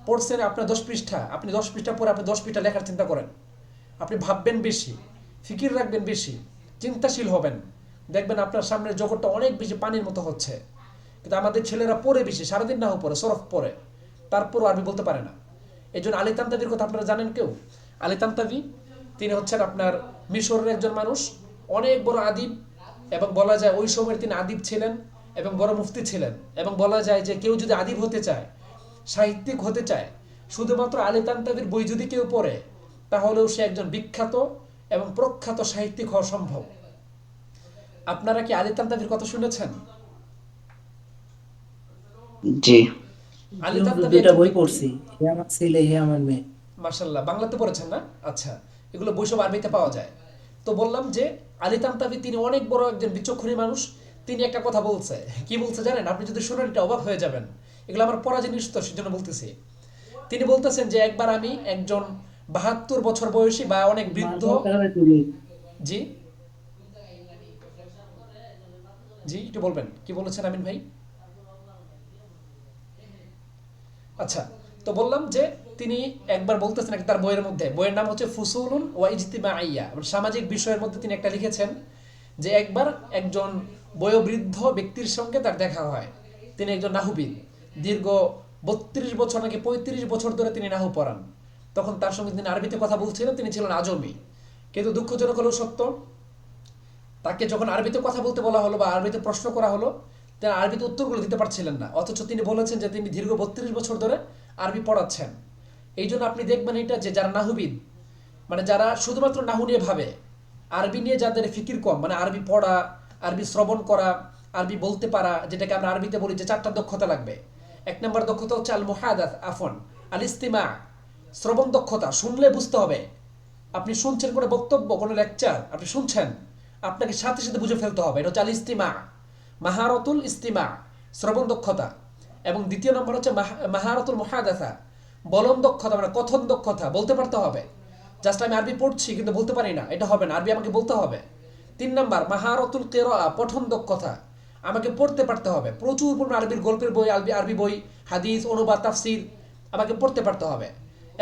পড়ছেন আপনার 10 পৃষ্ঠা, আপনি 10 পৃষ্ঠা পরে আপনি 10 পৃষ্ঠা লেখার চিন্তা করেন, আপনি ভাববেন বেশি, ফিকির রাখবেন বেশি, চিন্তাশীল হবেন, দেখবেন আপনার সামনের জগৎটা অনেক বেশি পানির মতো হচ্ছে। কিন্তু আমাদের ছেলেরা পড়ে বেশি, সারাদিন নাহু পড়ে, সরফ পড়ে, তারপরও আরবি বলতে পারে না। এই জন্য আলী তান্তাভির কথা আপনারা জানেন কেউ? আলী তান্তাভি তিনি হচ্ছেন আপনার মিশরের একজন মানুষ, অনেক বড় আদিব, এবং বলা যায় ওই সময়ের তিনি আদিব ছিলেন এবং বড় মুফতি ছিলেন। এবং বলা যায় যে কেউ যদি আদিব হতে চায়, সাহিত্যিক হতে চায়, শুধুমাত্র আলী তান্তাভির বই যদি কেউ পড়ে, তাহলেও সে একজন বিখ্যাত এবং প্রখ্যাত সাহিত্যিক হওয়া সম্ভব। আপনারা কি আলী তান্তাভির কথা শুনেছেন? জি। আলী তান্তাভি দুইটা বই পড়ছি, হে আমার ছেলে হে আমার মেয়ে। মাশাআল্লাহ, বাংলাতে পড়েছেন না? আচ্ছা, এগুলো বই সব আরবিতে পাওয়া যায়। তো বললাম যে আলী তান্তাভি তিনি অনেক বড় একজন বিচক্ষণী মানুষ। তিনি একটা কথা বলছে, কি বলছে জানেন? আপনি যদি শুনেন এটা অবাক হয়ে যাবেন। এগুলো আমার পড়া জিনিস তো, সেজন্য বলতেছি। তিনি বলতেছেন যে একবার আমি একজন 72 বছর বয়সী বা অনেক বৃদ্ধ, জি জি একটু বলবেন কি বলেছেন আমিন ভাই? আচ্ছা, তো বললাম যে তিনি একবার বলতেছেন তার বইয়ের মধ্যে, বইয়ের নাম হচ্ছে ফুসুলুন ওয়া ইজতিমাইয়া, সামাজিক বিষয়ের মধ্যে তিনি একটা লিখেছেন যে একবার একজন বয়োবৃদ্ধ ব্যক্তির সঙ্গে তার দেখা হয়। তিনি একজন নাহুবিদ, দীর্ঘ 32 বছর নাকি 35 বছর ধরে তিনি নাহু পড়ান। তখন তার সঙ্গে তিনি আরবিতে কথা বলছিলেন, তিনি ছিলেন আজমি। কিন্তু দুঃখজনক হলেও সত্য, তাকে যখন আরবিতে কথা বলতে বলা হলো বা আরবিতে প্রশ্ন করা হলো, তিনি আরবিতে উত্তরগুলো দিতে পারছিলেন না। অথচ তিনি বলেছেন যে তিনি দীর্ঘ 32 বছর ধরে আরবি পড়াচ্ছেন। এই জন্য আপনি দেখবেন এটা যে যারা নাহুবিদ, মানে যারা শুধুমাত্র নাহু নিয়ে ভাবে, আরবি নিয়ে যাদের ফিকির কম, মানে আরবি পড়া, আরবি শ্রবণ করা, আরবি বলতে পারা, যেটাকে আমরা আরবিতে বলি যে 4টা দক্ষতা লাগবে। 1 নম্বর দক্ষতা হচ্ছে আল মুহাদাস, আফন আল ইস্তিমা, শ্রবণ দক্ষতা, শুনলে বুঝতে হবে। আপনি শুনছেন কোনো বক্তব্য, কোনো লেকচার আপনি শুনছেন, আপনাকে সাথে সাথে বুঝে ফেলতে হবে। এটা হচ্ছে আল ইস্তিমা, মাহারতুল ইস্তিমা, শ্রবণ দক্ষতা। এবং দ্বিতীয় নম্বর হচ্ছে মাহারতুল মুহাদাসা, বলন দক্ষতা, মানে কথন দক্ষতা, বলতে পারতে হবে। জাস্ট আমি আরবি পড়ছি কিন্তু বলতে পারি না, এটা হবে না, আরবি আমাকে বলতে হবে। 3 নম্বর মাহারতুল কিরাআ, পঠন দক্ষতা, আমাকে পড়তে পারতে হবে। প্রচুর পরিমাণ আরবির গল্পের বই, আরবি বই, হাদিস, অনুবাদ, তাফসির আমাকে পড়তে পারতে হবে।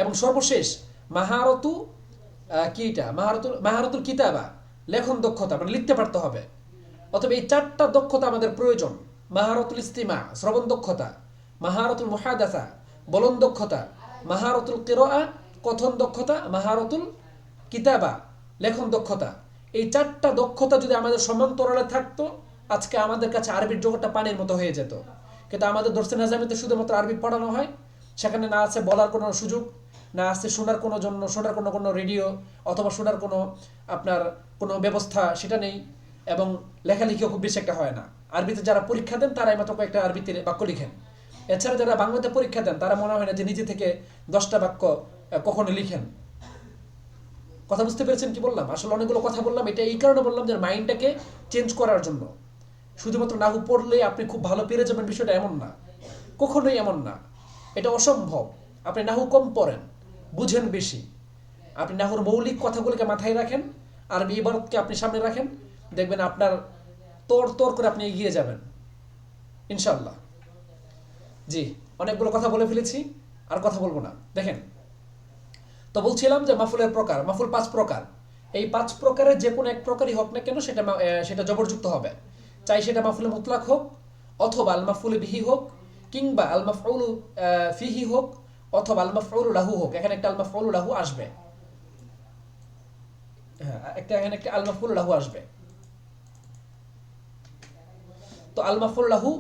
এবং সর্বশেষ মাহারতু কিটা মাহারতুল কিতাবা, লেখন দক্ষতা, মানে লিখতে পারতে হবে। অথবা এই 4টা দক্ষতা আমাদের প্রয়োজন। মাহারতুল ইস্তিমা, শ্রবণ দক্ষতা, মাহারতুল মুহাদাসা, বলন দক্ষতা, মাহারতুল কিরাআ, কথন দক্ষতা, মাহারতুল কিতাবা, লেখন দক্ষতা। এই 4টা দক্ষতা যদি আমাদের সমান্তরালে থাকতো, আজকে আমাদের কাছে আরবির জগৎটা পানির মতো হয়ে যেত। কিন্তু আমাদের দর্শে নাজামিতে শুধুমাত্র আরবি পড়ানো হয়, সেখানে না আছে বলার কোনো সুযোগ, না আছে শোনার কোনো রেডিও, অথবা শোনার কোনো আপনার কোনো ব্যবস্থা, সেটা নেই। এবং লেখালেখিও খুব বেশি একটা হয় না। আরবিতে যারা পরীক্ষা দেন তারাই মাত্র কয়েকটা আরবিতে বাক্য লিখেন। এছাড়া যারা বাংলাতে পরীক্ষা দেন তারা মনে হয় না যে নিজে থেকে 10টা বাক্য কখনো লিখেন। কথা বুঝতে পেরেছেন কি বললাম? আসলে অনেকগুলো কথা বললাম, এটা এই কারণে বললাম যে মাইন্ডটাকে চেঞ্জ করার জন্য। শুধুমাত্র নাহু পড়লে আপনি খুব ভালো পেরে যাবেন, বিষয়টা এমন না, কখনোই এমন না, এটা অসম্ভব। আপনি নাহু কম পড়েন, বুঝেন বেশি, আপনি নাহুর মৌলিক কথাগুলোকে মাথায় রাখেন, আরবি ইবারতকে আপনি সামনে রাখেন, দেখবেন আপনার তোর করে আপনি এগিয়ে যাবেন ইনশাআল্লাহ। জি, অনেকগুলো কথা বলে ফেলেছি, আর কথা বলবো না। দেখেন, তো বলছিলাম যে মাফুলের প্রকার, মাফুল 5 প্রকার। এই 5 প্রকারের যে কোনো এক প্রকারই হোক না কেন, সেটা জবরযুক্ত হবে। চাই সেটা মাফুলে মুতলাক হোক, অথবা আল মাফউল বিহি হোক, কিংবা আল মাফউল ফিহি হোক, অথবা আল মাফউল লাহু হোক। এখানে একটা আল মাফউল লাহু আসবে, হ্যাঁ, এখানে একটা আল মাফউল লাহু আসবে। তো আল মাফউল লাহু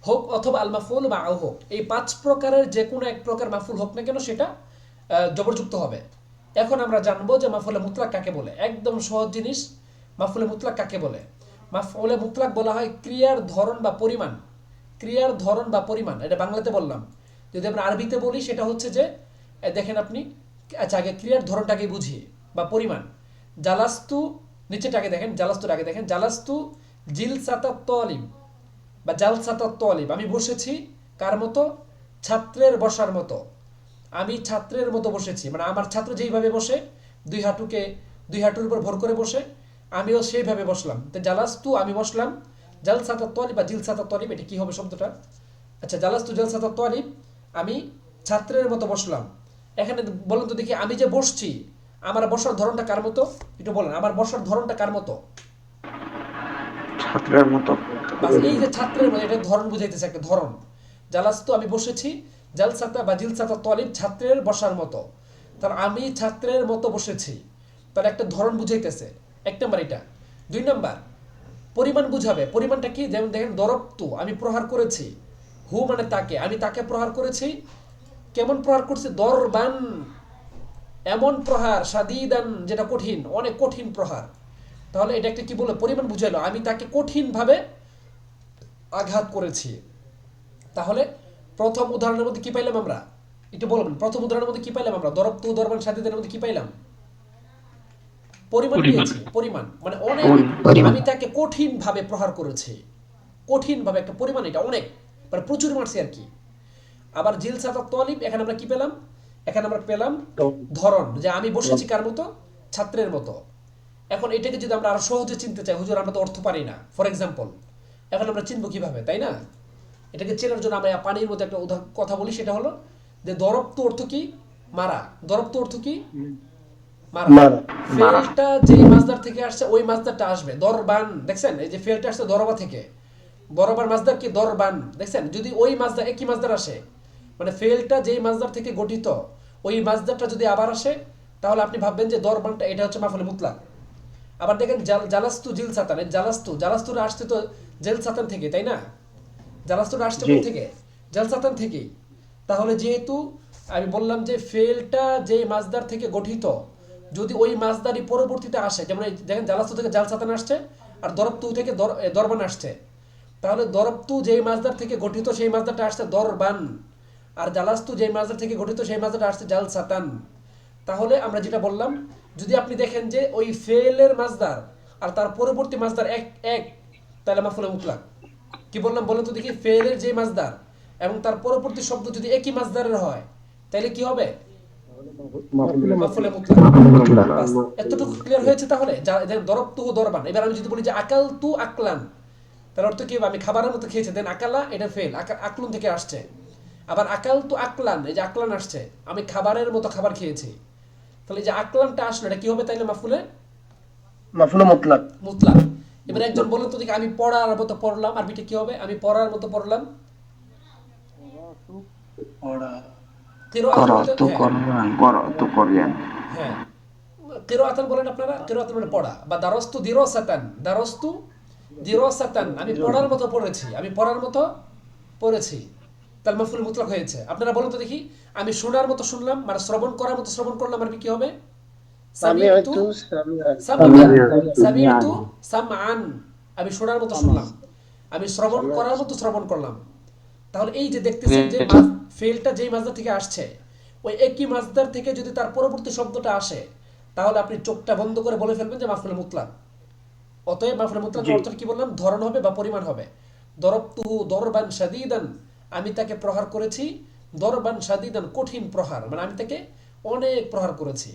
হোক অথবা আল মাফউল মাআহু হোক, এই 5 প্রকারের যে কোনো এক প্রকার মাফউল হোক না কেন, সেটা জবরযুক্ত হবে। এখন আমরা জানবো যে মাফউলে মুতলাক কাকে বলে। একদম সহজ জিনিস, মাফউলে মুতলাক কাকে বলে? মাফউলে মুতলাক বলা হয় ক্রিয়ার ধরন বা পরিমাণ। ক্রিয়ার ধরন বা পরিমাণ, এটা বাংলাতে বললাম। যদি আমরা আরবিতে বলি সেটা হচ্ছে যে, দেখেন আপনি, আচ্ছা আগে ক্রিয়ার ধরনটাকে বুঝিয়ে বা পরিমাণ। জালাস্তু, নিচেটাকে দেখেন, জালাস্তুর আগে দেখেন, জালাস্তু জিলসাতাত তালিব বা জালসাতাত তালিব, আমি বসেছি কার মতো? ছাত্রের বসার মতো। আমি ছাত্রের মতো বসেছি, মানে আমার ছাত্র যেইভাবে বসে, দুই হাঁটুর উপর ভর করে বসে, আমিও সেইভাবে বসলাম। তো জালাস্তু, আমি বসলাম, জালসাতাত তালিব বা জিলসাতাত তালিব, এটা কি হবে শব্দটা? আচ্ছা, জালাস্তু জালসাতাত তালিব, আমি ছাত্রের মতো বসলাম। এখানে বলেন তো দেখি, আমি যে বসছি, আমার বসার ধরনটা কার মতো? একটু বলেন, আমার বসার ধরনটা কার মতো? ছাত্রের মতো। বাস, এই যে ছাত্রের মতো, এটা ধরন বুঝাইতেছে, একটা ধরন। জালাস্তু, আমি বসেছি, জালসাতা বা জিলসাতা তলিব ছাত্রের বসার মতো, তার আমি ছাত্রের মতো বসেছি, তার একটা ধরন বুঝাইতেছে। এক নাম্বার এটা। দুই নাম্বার পরিমাণ বুঝাবে। পরিমাণটা কি? যেমন দেখেন দরবতু, আমি প্রহার করেছি, হু মানে তাকে, আমি তাকে প্রহার করেছি। কেমন প্রহার করছি? দরবান, এমন প্রহার, সাদিদান যেটা কঠিন, অনেক কঠিন প্রহার। তাহলে এটা একটা কি বলে? পরিমাণ বুঝাইলো, আমি তাকে কঠিনভাবে আঘাত করেছি। তাহলে প্রথম উদাহরণের মধ্যে কি পাইলাম আমরা? একটু বলবেন, প্রথম উদাহরণের মধ্যে কি পাইলাম আমরা? দরবতু দরবান সাদিদানের মধ্যে কি পাইলাম? পরিমাণ পেয়েছি। পরিমাণ মানে অনেক, পরিমাণ। আমি তাকে কঠিন ভাবে প্রহার করেছি, কঠিন ভাবে, একটা পরিমাণ, এটা অনেক মানে প্রচুর মারছি আর কি। আবার জিলসাতা তলিব, এখানে আমরা কি পেলাম? এখানে আমরা পেলাম ধরন, যে আমি বসেছি কার মতো? ছাত্রের মতো। এখন এটাকে যদি আমরা আরো সহজে চিনতে চাই, হুজুর আমরা তো অর্থ পারি না, ফর এক্সাম্পল, এখন আমরা চিনবো কিভাবে, তাই না? এটাকে চেনার জন্য আমরা পানির মতো একটা কথা বলি, সেটা হলো যে দরবতু অর্থ কি? মারা। দরবতু অর্থ কি? মারা। ফেলটা যেই মাজদার থেকে আসছে ওই মাজদারটা আসবে। দরবান, দেখছেন এই যে ফেলটা আসছে দরবা থেকে, বরাবর মাজদার কি? দরবান, দেখছেন? যদি ওই মাজদার, একই মাজদার আসে, মানে ফেলটা যেই মাজদার থেকে গঠিত ওই মাজদারটা যদি আবার আসে, তাহলে আপনি ভাববেন যে দরবানটা এটা হচ্ছে মাফুলে মুতলাক। আবার দেখেন জালাস্তু জিলসাতান, এই জালাস্তুরা আসছে তো জেলসাতান থেকে, তাই না? জালাস্তুরা আসছে কোথা থেকে? জেলসাতান থেকে। তাহলে যেহেতু আমি বললাম যে ফেলটা যেই মাজদার থেকে গঠিত, যদি ওই মাজদারই পরবর্তীতে আসে, যেমন এই দেখেন জালাস্তু থেকে জালসাতান আসছে, আর দরবতু থেকে দরবান আসছে, তাহলে দরবতু যেই মাজদার থেকে গঠিত সেই মাজদারটা আসছে দরবান, আর জালাস্তু যেই মাজদার থেকে গঠিত সেই মাজদারটা আসছে জালসাতান। তাহলে আমরা যেটা বললাম, যদি আপনি দেখেন যে ওই ফেলের মাজদার আর তার পরবর্তী মাজদার এক এক, তাহলে মাফুলে মুতলাক। কি বললাম বলেন তো দেখি? ফেলের যে মাজদার এবং তার পরবর্তী শব্দ যদি একই মাজদারের হয়, তাহলে কি হবে? মাফুলে মুতলাক। বাস, এতটুকু ক্লিয়ার হয়েছে? তাহলে দরবতু দরবান। এবার আমি যদি বলি যে আকালতু আকলান, তার অর্থ কি হবে? আমি খাবারের মতো খেয়েছি। দেন আকালা, এটা ফেল, আকলুন থেকে আসছে। আবার আকালতু আকলান, এই যে আকলান আসছে, আমি খাবারের মতো খাবার খেয়েছি। তাহলে এই যে আকলানটা আসলো, এটা কি হবে তাইলে? মাফুলে মুতলাক। মুতলাক। এবার একজন বলুন তো দেখি, আমি পড়ার মতো পড়লাম, আরবিটা কি হবে? আমি পড়ার মতো পড়লাম। কিরাআত বলতে, হ্যাঁ কিরাআতান বলেন আপনারা, কিরাআতান মানে পড়া, বা দারাস্তু দিরাসাতান, দারাস্তু দিরাসাতান, আমি পড়ার মতো পড়েছি, আমি পড়ার মতো পড়েছি। তাহলে মাফুল মুতলাক হয়েছে। আপনারা বলুন তো দেখি, আমি শোনার মতো শুনলাম, মানে শ্রবণ করার মতো শ্রবণ করলাম, আরবি কি হবে? সামিআতু সামিআতু সামআন, আমি শোনার মতো শুনলাম, আমি শ্রবণ করার মতো শ্রবণ করলাম। তাহলে এই যে দেখতেছেন যে ফেলটা যেই মাজদার থেকে আসছে, ওই একই মাজদার থেকে যদি তার পরবর্তী শব্দটা আসে, তাহলে আপনি চোখটা বন্ধ করে বলে ফেলবেন যে মাফুলে মুতলাক। অতএব মাফুলে মুতলাকের অর্থ কি বললাম? ধরন হবে বা পরিমাণ হবে। দরবতুহু দরবান শাদীদান, আমি তাকে প্রহার করেছি, দরবান শাদীদান, কঠিন প্রহার, মানে আমি তাকে অনেক প্রহার করেছি।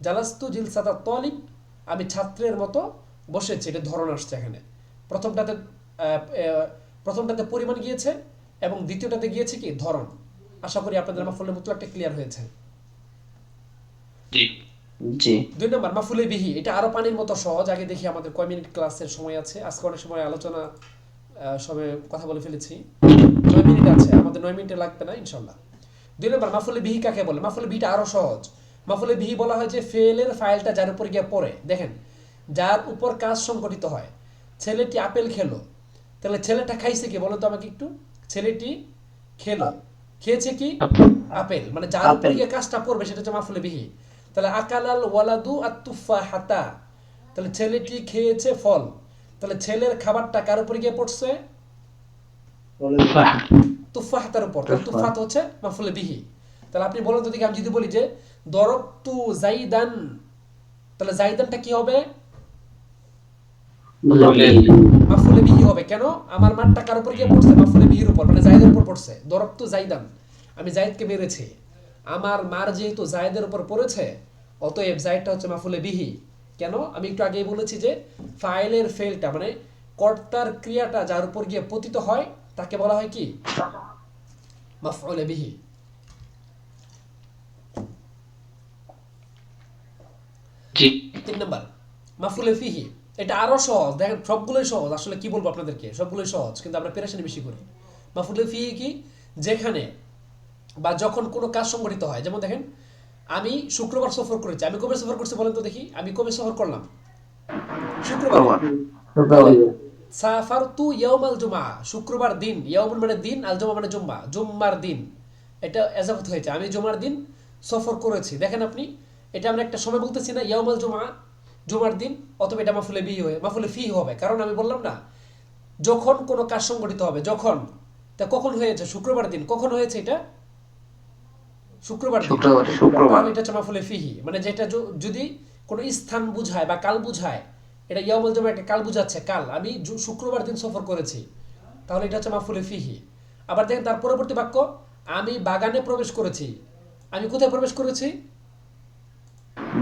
জালাস্তু জিলসাতা তলিব, আমি ছাত্রের মতো বসেছি, এটা ধরন আসছে এখানে। প্রথমটাতে পরিমাণ গিয়েছে এবং দ্বিতীয়টাতে গিয়েছে কি? ধরন। আশা করি আপনাদের মাফুলে মুতলাকটা ক্লিয়ার হয়েছে। জি। 2 নম্বর মাফুলে বিহি, এটা আরো পানির মতো সহজ। আগে দেখি আমাদের কয় মিনিট ক্লাসের সময় আছে। আজকে অনেক সময় আলোচনা সবে কথা বলে ফেলেছি। 9 মিনিট আছে, আমাদের 9 মিনিটে লাগবে না ইনশাআল্লাহ। 2 নম্বর মাফুলে বিহি কাকে বলে? মাফুলে বিহিটা আরো সহজ। মাফুলে বিহি বলা হয় যে ফেলের ফাইলটা যার উপর গিয়ে পড়ে, দেখেন যার উপর কাজ সংঘটিত হয়। ছেলেটি আপেল খেলো, তাহলে ছেলেটা খাইছে কি? বলো তো আমাকে একটু। ছেলেটি খেলো, খেয়েছে কি? আপেল, মানে যার উপর গিয়ে কাজটা পড়বে সেটা হচ্ছে মাফুলে বিহি। তাহলে আকালাল ওয়ালাদু আত-তুফাহাতা, তাহলে ছেলেটি খেয়েছে ফল, তাহলে ছেলের খাবারটা কার উপর গিয়ে পড়ছে? তুফাহাতার উপর। তাহলে তুফাহাত হচ্ছে মাফুলে বিহি। তাহলে আপনি বলুন তো দেখি, আমি যদি বলি যে দরবতু জাইদান, তাহলে জাইদানটা কি হবে? মাফুলে বিহি হবে। কেন? আমার মারটা কার উপর গিয়ে পড়ছে? মাফুলে বিহির উপর, মানে জাইদের উপর পড়ছে। দরবতু জাইদান, আমি জাইদকে মেরেছি, আমার মার যেহেতু জায়েদের উপর পড়েছে, অতএব জায়েদটা হচ্ছে মাফুলে বিহি। কেন? আমি একটু আগেই বলেছি যে ফাইলের ফেলটা, মানে কর্তার ক্রিয়াটা যার উপর গিয়ে পতিত হয় তাকে বলা হয় কি? মাফউলে বিহি। জি। 3 নাম্বার মাফউলে ফিহি, এটা আরো সহজ। দেখেন সবগুলোই সহজ, আসলে কি বলবো আপনাদেরকে, সবগুলোই সহজ, কিন্তু আমরা পেরেশানি বেশি করি। মাফউলে ফিহি কি? যেখানে বা যখন কোনো কাজ সংগঠিত হয়, যেমন দেখেন আমি শুক্রবার সফর করেছি, আমি কবে সফর করছি বলেন তো দেখি, আমি কবে সফর করলাম? শুক্রবার। শুক্রবার। সাফারতু ইয়াউমাল জুমআ, শুক্রবার দিন, ইয়াউমুন মানে দিন, আল জুমআ মানে জুম্মা, জুম্মার দিন, এটা এজাফত হয়েছে, আমি জুমার দিন সফর করেছি। দেখেন আপনি, এটা আমরা একটা সময় বলতেছি না ইয়াউমাল জুমআ, জুমার দিন, অথবা এটা মাফুলে বি হয়ে মাফুলে ফি হবে, কারণ আমি বললাম না যখন কোনো কাজ সংগঠিত হবে, যখন, তা কখন হয়েছে? শুক্রবার দিন। কখন হয়েছে এটা? শুক্রবার দিন। তাহলে এটা হচ্ছে মাফুলে ফিহি, মানে যেটা যদি কোনো স্থান বুঝায় বা কাল বুঝায়, এটা ইয়াউমুল জুমআ একটা কাল বুঝাচ্ছে, কাল আমি শুক্রবার দিন সফর করেছি, তাহলে এটা হচ্ছে মাফুলে ফিহি। আবার দেখেন তার পরবর্তী বাক্য, আমি বাগানে প্রবেশ করেছি, আমি কোথায় প্রবেশ করেছি?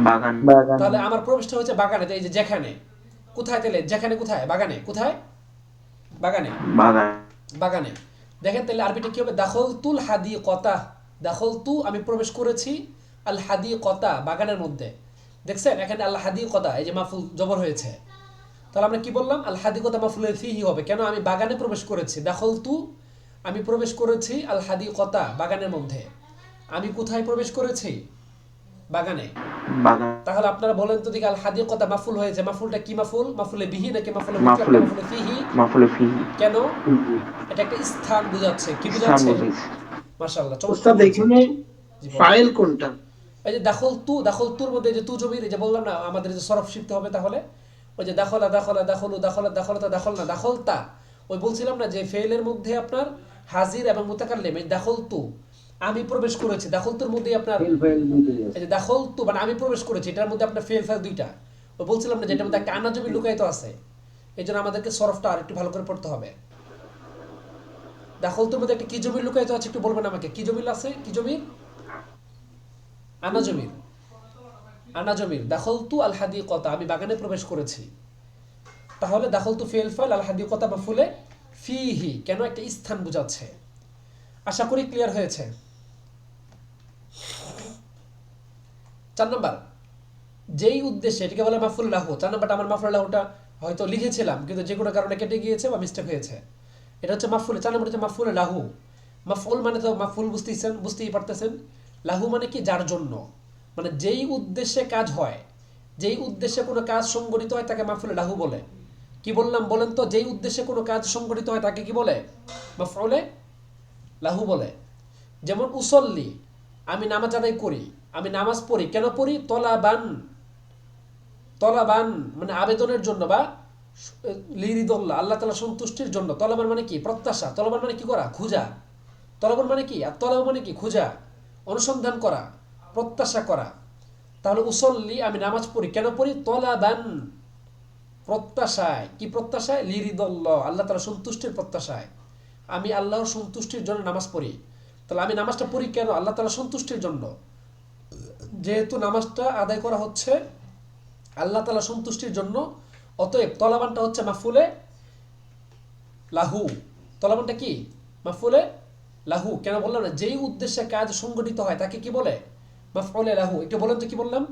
বাগান। তাহলে আমার প্রবেশটা হচ্ছে বাগানে, এই যে যেখানে, কোথায়, তাহলে যেখানে কোথায়? বাগানে। কোথায়? বাগানে। বাগান। বাগানে। দেখেন তাহলে আরবিটা কি হবে? দাখলতুল হাদিকতা, দাখলতু আমি প্রবেশ করেছি, আল হাদিকতা বাগানের মধ্যে। দেখছেন এখানে আল হাদিকতা, এই যে মাফুল জবর হয়েছে, তাহলে আমরা কি বললাম? আল হাদিকতা মাফুলে ফিহি হবে, কেন? আমি বাগানে প্রবেশ করেছি, দাখলতু আমি প্রবেশ করেছি, আল হাদিকতা বাগানের মধ্যে। আমি কোথায় প্রবেশ করেছি? বাগানে। বাগান। তাহলে আপনারা বলেন তো দেখি, আল হাদিকতা মাফুল হয়েছে, মাফুলটা কি মাফুল? মাফুলে বিহি নাকি মাফুলে মুতলাক না মাফুলে ফিহি? মাফুলে ফিহি। কেন? এটা একটা স্থান বোঝাচ্ছে। কি বোঝাচ্ছে? মাশাআল্লাহ, উস্তাদ এখানে ফাইল কোনটা? এই যে দাখলতু, দাখলতুর মধ্যে যে তু জমির, এই যে বললাম না আমাদের যে সরফ শিখতে হবে, তাহলে ওই যে দাখলা দাখলা দাখলু দাখলা দাখলতা দাখলনা দাখলতা, ওই বলছিলাম না যে ফেলের মধ্যে আপনার হাজির এবং মুতাকাল্লিম, এই দাখলতু আমি প্রবেশ করেছি, দাখলতুর মধ্যে আপনার এই যে দাখলতু মানে আমি প্রবেশ করেছি, এটার মধ্যে আপনার ফেল ফেল দুইটা, ওই বলছিলাম না যেটার মধ্যে একটা আনা জমি লুকায়িত আছে, এই জন্য আমাদেরকে সরফটা আর একটু ভালো করে পড়তে হবে। দাখলতুর মধ্যে একটা কি জমি লুকায়িত আছে একটু বলবেন আমাকে, কি জমি আছে? কি জমি? আনা জমির, আনা জমির। দাখলতু আল হাদিকতা আমি বাগানে প্রবেশ করেছি, তাহলে দাখলতু ফিল ফাইল, আল হাদিকতা মাফুলে ফিহি, কেন? একটা স্থান বোঝাচ্ছে। আশা করি ক্লিয়ার হয়েছে। 4 নাম্বার, যেই উদ্দেশ্যে, এটাকে বলে মাফুল লাহু। 4 নাম্বারটা আমার মাফুল লাহুটা হয়তো লিখেছিলাম কিন্তু যে কোনো কারণে কেটে গিয়েছে বা মিস্টেক হয়েছে। এটা হচ্ছে মাফুল, 4 নাম্বার হচ্ছে মাফুল লাহু। মাফুল মানে তো মাফুল বুঝতেই পারতেছেন, লাহু মানে কি? যার জন্য, মানে যেই উদ্দেশ্যে কাজ হয়, যেই উদ্দেশ্যে কোনো কাজ সংগঠিত হয় তাকে মাফুল লাহু বলে। কি বললাম বলেন তো? যেই উদ্দেশ্যে কোনো কাজ সংগঠিত হয় তাকে কি বলে? মাফউলে লাহু বলে। যেমন উসল্লি আমি নামাজ আদায় করি, আমি নামাজ পড়ি, কেন পড়ি? তলাবান, তলাবান মানে আবেদনের জন্য, বা লিরিদুল্লাহ আল্লাহ তাআলা সন্তুষ্টির জন্য। তলাবান মানে কি? প্রত্যাশা। তলাবান মানে কি করা? খোঁজা। তলাবান মানে কি? আর তলাব মানে কি? খোঁজা, অনুসন্ধান করা, প্রত্যাশা করা। তাহলে উসল্লি আমি নামাজ পড়ি, কেন পড়ি? তলাবান প্রত্যাশায়। কি প্রত্যাশায়? লিরিদুল্লাহ আল্লাহ তাআলা সন্তুষ্টির প্রত্যাশায়। আমি আল্লাহর সন্তুষ্টির জন্য নামাজ পড়ি। তাহলে আমি নামাজটা পড়ি কেন? আল্লাহ তাআলা সন্তুষ্টির জন্য। যেহেতু নামাজটা আদায় করা হচ্ছে আল্লাহ তাআলা সন্তুষ্টির জন্য, অতএব তলাবানটা হচ্ছে মাফুলে লাহু। তলাবানটা কি? মাফুলে লাহু। কেন বললাম না? যেই উদ্দেশ্যে কাজ সংগঠিত হয় তাকে কি বলে? মাফউলে লাহু। একটু বলেন তো কি বললাম?